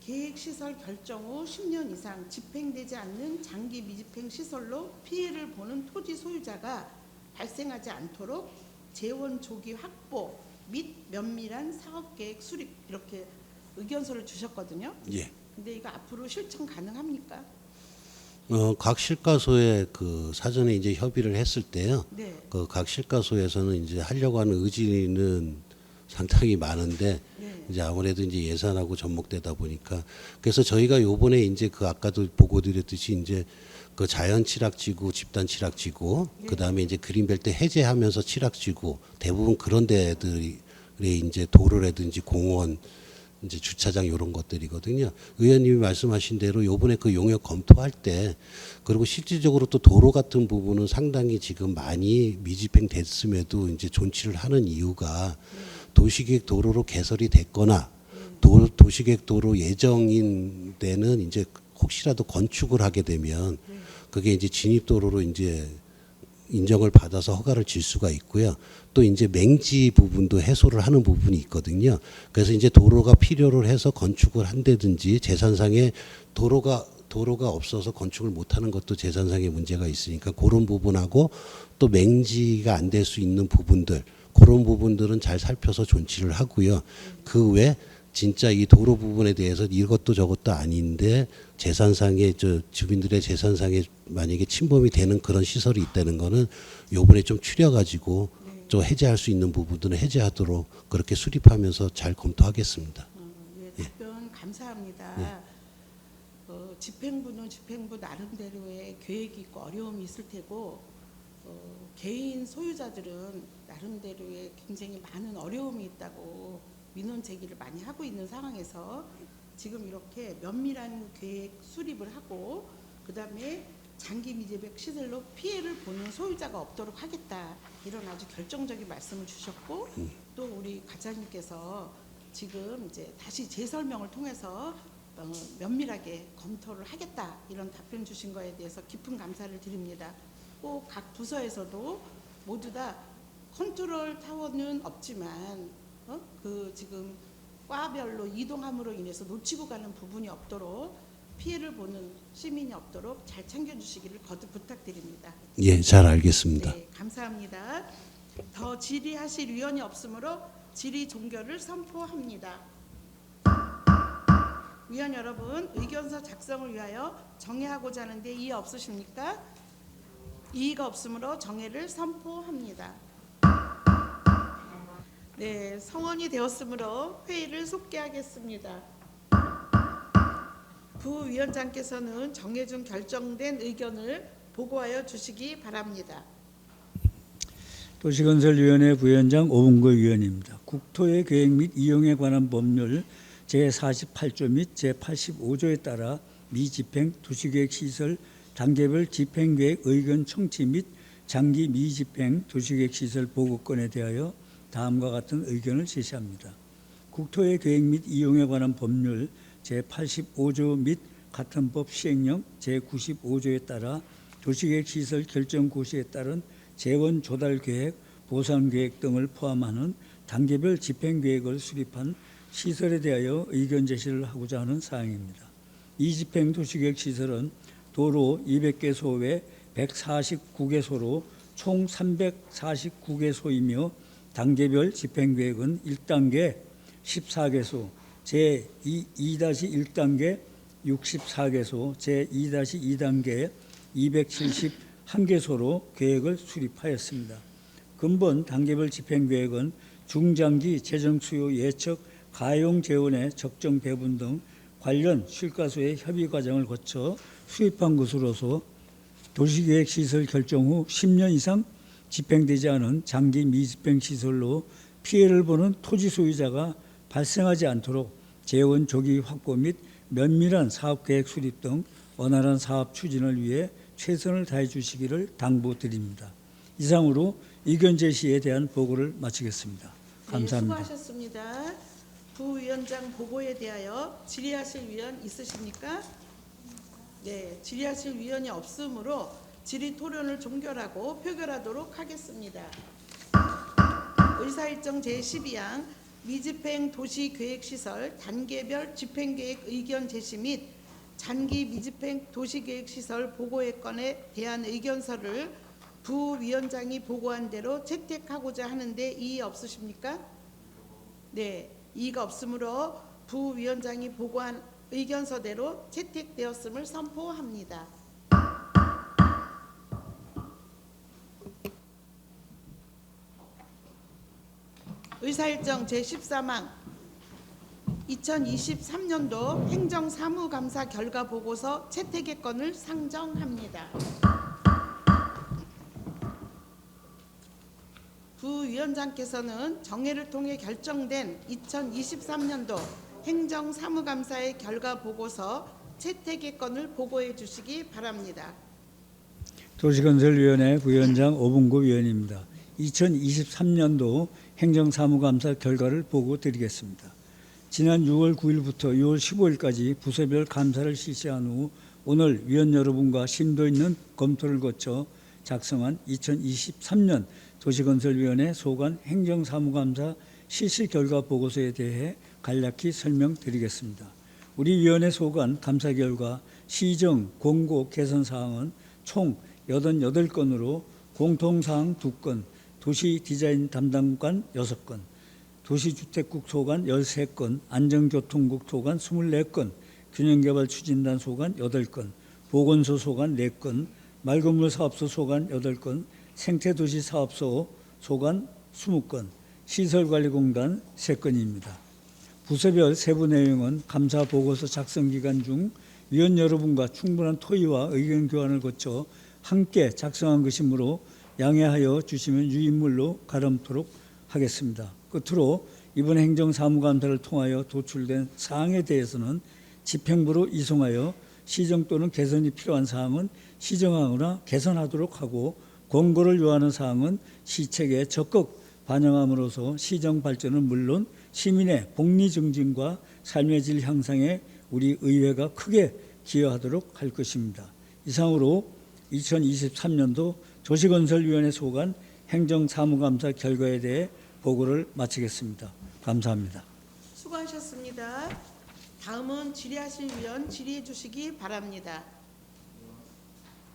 계획시설 결정 후 10년 이상 집행되지 않는 장기 미집행 시설로 피해를 보는 토지 소유자가 발생하지 않도록 재원 조기 확보 및 면밀한 사업계획 수립 이렇게 의견서를 주셨거든요. 예. 근데 이거 앞으로 실천 가능합니까? 각 실과소에 그 사전에 이제 협의를 했을 때요. 네. 그 각 실과소에서는 이제 하려고 하는 의지는 상당히 많은데 네. 이제 아무래도 이제 예산하고 접목되다 보니까 그래서 저희가 요번에 이제 그 아까도 보고 드렸듯이 이제 그 자연 취락지구, 집단 취락지구, 네. 그다음에 이제 그린벨트 해제하면서 취락지구 대부분 그런 데들이 이제 도로라든지 공원 이제 주차장 이런 것들이거든요. 의원님이 말씀하신 대로 요번에 그 용역 검토할 때 그리고 실질적으로 또 도로 같은 부분은 상당히 지금 많이 미집행 됐음에도 이제 존치를 하는 이유가 도시계획 도로로 개설이 됐거나 도시계획 도로 예정인 데는 이제 혹시라도 건축을 하게 되면 그게 이제 진입도로로 이제 인정을 받아서 허가를 줄 수가 있고요. 또 이제 맹지 부분도 해소를 하는 부분이 있거든요. 그래서 이제 도로가 필요를 해서 건축을 한다든지 재산상의 도로가 없어서 건축을 못하는 것도 재산상의 문제가 있으니까 그런 부분하고 또 맹지가 안 될 수 있는 부분들 그런 부분들은 잘 살펴서 존치를 하고요. 그 외 진짜 이 도로 부분에 대해서 이것도 저것도 아닌데 재산상의 주민들의 재산상에 만약에 침범이 되는 그런 시설이 있다는 거는 요번에 좀 추려가지고 적극적으로 해제할 수 있는 부분들은 해제하도록 그렇게 수립하면서 잘 검토하겠습니다. 예, 답변 감사합니다. 집행부는 집행부 나름대로의 계획이 있고 어려움이 있을 테고 개인 소유자들은 나름대로의 굉장히 많은 어려움이 있다고 민원 제기를 많이 하고 있는 상황에서 지금 이렇게 면밀한 계획 수립을 하고 그다음에 장기 미제백 시설로 피해를 보는 소유자가 없도록 하겠다 이런 아주 결정적인 말씀을 주셨고 또 우리 과장님께서 지금 이제 다시 재설명을 통해서 면밀하게 검토를 하겠다 이런 답변 주신 거에 대해서 깊은 감사를 드립니다. 꼭 각 부서에서도 모두 다 컨트롤 타워는 없지만 그 지금 과별로 이동함으로 인해서 놓치고 가는 부분이 없도록 피해를 보는 시민이 없도록 잘 챙겨주시기를 거듭 부탁드립니다. 예, 잘 알겠습니다. 네, 감사합니다. 더 질의하실 위원이 없으므로 질의 종결을 선포합니다. 위원 여러분, 의견서 작성을 위하여 정회하고자 하는데 이의 없으십니까? 이의가 없으므로 정회를 선포합니다. 네, 성원이 되었으므로 회의를 속개하겠습니다. 부위원장께서는 정회 중 결정된 의견을 보고하여 주시기 바랍니다. 도시건설위원회 부위원장 오봉구 위원입니다. 국토의 계획 및 이용에 관한 법률 제48조 및 제85조에 따라 미집행 도시계획 시설 단계별 집행계획 의견 청취 및 장기 미집행 도시계획 시설 보고건에 대하여 다음과 같은 의견을 제시합니다. 국토의 계획 및 이용에 관한 법률 제85조 및 같은 법 시행령 제95조에 따라 도시계획 시설 결정 고시에 따른 재원 조달 계획, 보상 계획 등을 포함하는 단계별 집행 계획을 수립한 시설에 대하여 의견 제시를 하고자 하는 사항입니다. 미집행 도시계획 시설은 도로 200개소 외 149개소로 총 349개소이며 단계별 집행계획은 1단계 14개소, 제2-1단계 64개소, 제2-2단계 271개소로 계획을 수립하였습니다. 근본 단계별 집행계획은 중장기 재정 수요 예측, 가용 재원의 적정 배분 등 관련 실과소의 협의 과정을 거쳐 수립한 것으로서 도시계획 시설 결정 후 10년 이상 집행되지 않은 장기 미집행 시설로 피해를 보는 토지 소유자가 발생하지 않도록 재원 조기 확보 및 면밀한 사업계획 수립 등 원활한 사업 추진을 위해 최선을 다해 주시기를 당부드립니다. 이상으로 의견 제시에 대한 보고를 마치겠습니다. 감사합니다. 네, 수고하셨습니다. 부위원장 보고에 대하여 질의하실 위원 있으십니까? 네, 질의하실 위원이 없으므로 질의 토론을 종결하고 표결하도록 하겠습니다. 의사일정 제12항 미집행 도시계획시설 단계별 집행계획 의견 제시 및 장기 미집행 도시계획시설 보고의 건에 대한 의견서를 부위원장이 보고한 대로 채택하고자 하는데 이의 없으십니까? 네, 이의가 없으므로 부위원장이 보고한 의견서대로 채택되었음을 선포합니다. 의사일정 제13항 2023년도 행정사무감사 결과 보고서 채택의 건을 상정합니다. 부위원장께서는 정회를 통해 결정된 2023년도 행정사무감사의 결과 보고서 채택의 건을 보고해 주시기 바랍니다. 도시건설위원회 부위원장 오봉구 위원입니다. 2023년도 행정사무감사 결과를 보고 드리겠습니다. 지난 6월 9일부터 6월 15일까지 부서별 감사를 실시한 후 오늘 위원 여러분과 심도 있는 검토를 거쳐 작성한 2023년 도시건설위원회 소관 행정사무감사 실시 결과 보고서에 대해 간략히 설명드리겠습니다. 우리 위원회 소관 감사 결과 시정 공고 개선 사항은 총 88건으로 공통사항 2건, 도시 디자인 담당관 6건, 도시주택국 소관 13건, 안전교통국 소관 24건, 균형개발 추진단 소관 8건, 보건소 소관 4건, 맑은물 사업소 소관 8건, 생태도시 사업소 소관 20건, 시설관리공단 3건입니다. 부서별 세부 내용은 감사 보고서 작성 기간 중 위원 여러분과 충분한 토의와 의견 교환을 거쳐 함께 작성한 것이므로 양해하여 주시면 유인물로 가름토록 하겠습니다. 끝으로 이번 행정사무감사를 통하여 도출된 사항에 대해서는 집행부로 이송하여 시정 또는 개선이 필요한 사항은 시정하거나 개선하도록 하고, 권고를 요하는 사항은 시책에 적극 반영함으로써 시정 발전은 물론 시민의 복리 증진과 삶의 질 향상에 우리 의회가 크게 기여하도록 할 것입니다. 이상으로 2023년도 도시건설위원회 소관 행정사무감사 결과에 대해 보고를 마치겠습니다. 감사합니다. 수고하셨습니다. 다음은 질의하실 위원 질의해 주시기 바랍니다.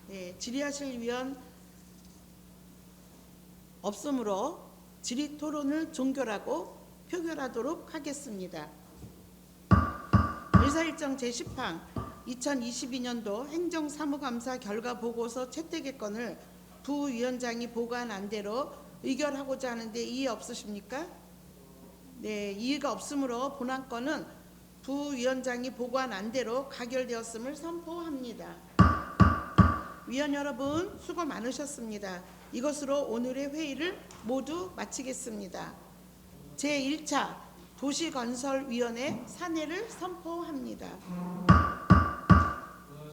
네, 질의하실 위원 없으므로 질의 토론을 종결하고 표결하도록 하겠습니다. 의사일정 제10항 2022년도 행정사무감사 결과 보고서 채택의 건을 부위원장이 보고한 대로 의결하고자 하는데 이의 없으십니까? 네, 이의가 없으므로 본안 건은 부위원장이 보고한 대로 가결되었음을 선포합니다. 위원 여러분 수고 많으셨습니다. 이것으로 오늘의 회의를 모두 마치겠습니다. 제1차 도시건설위원회 산회를 선포합니다.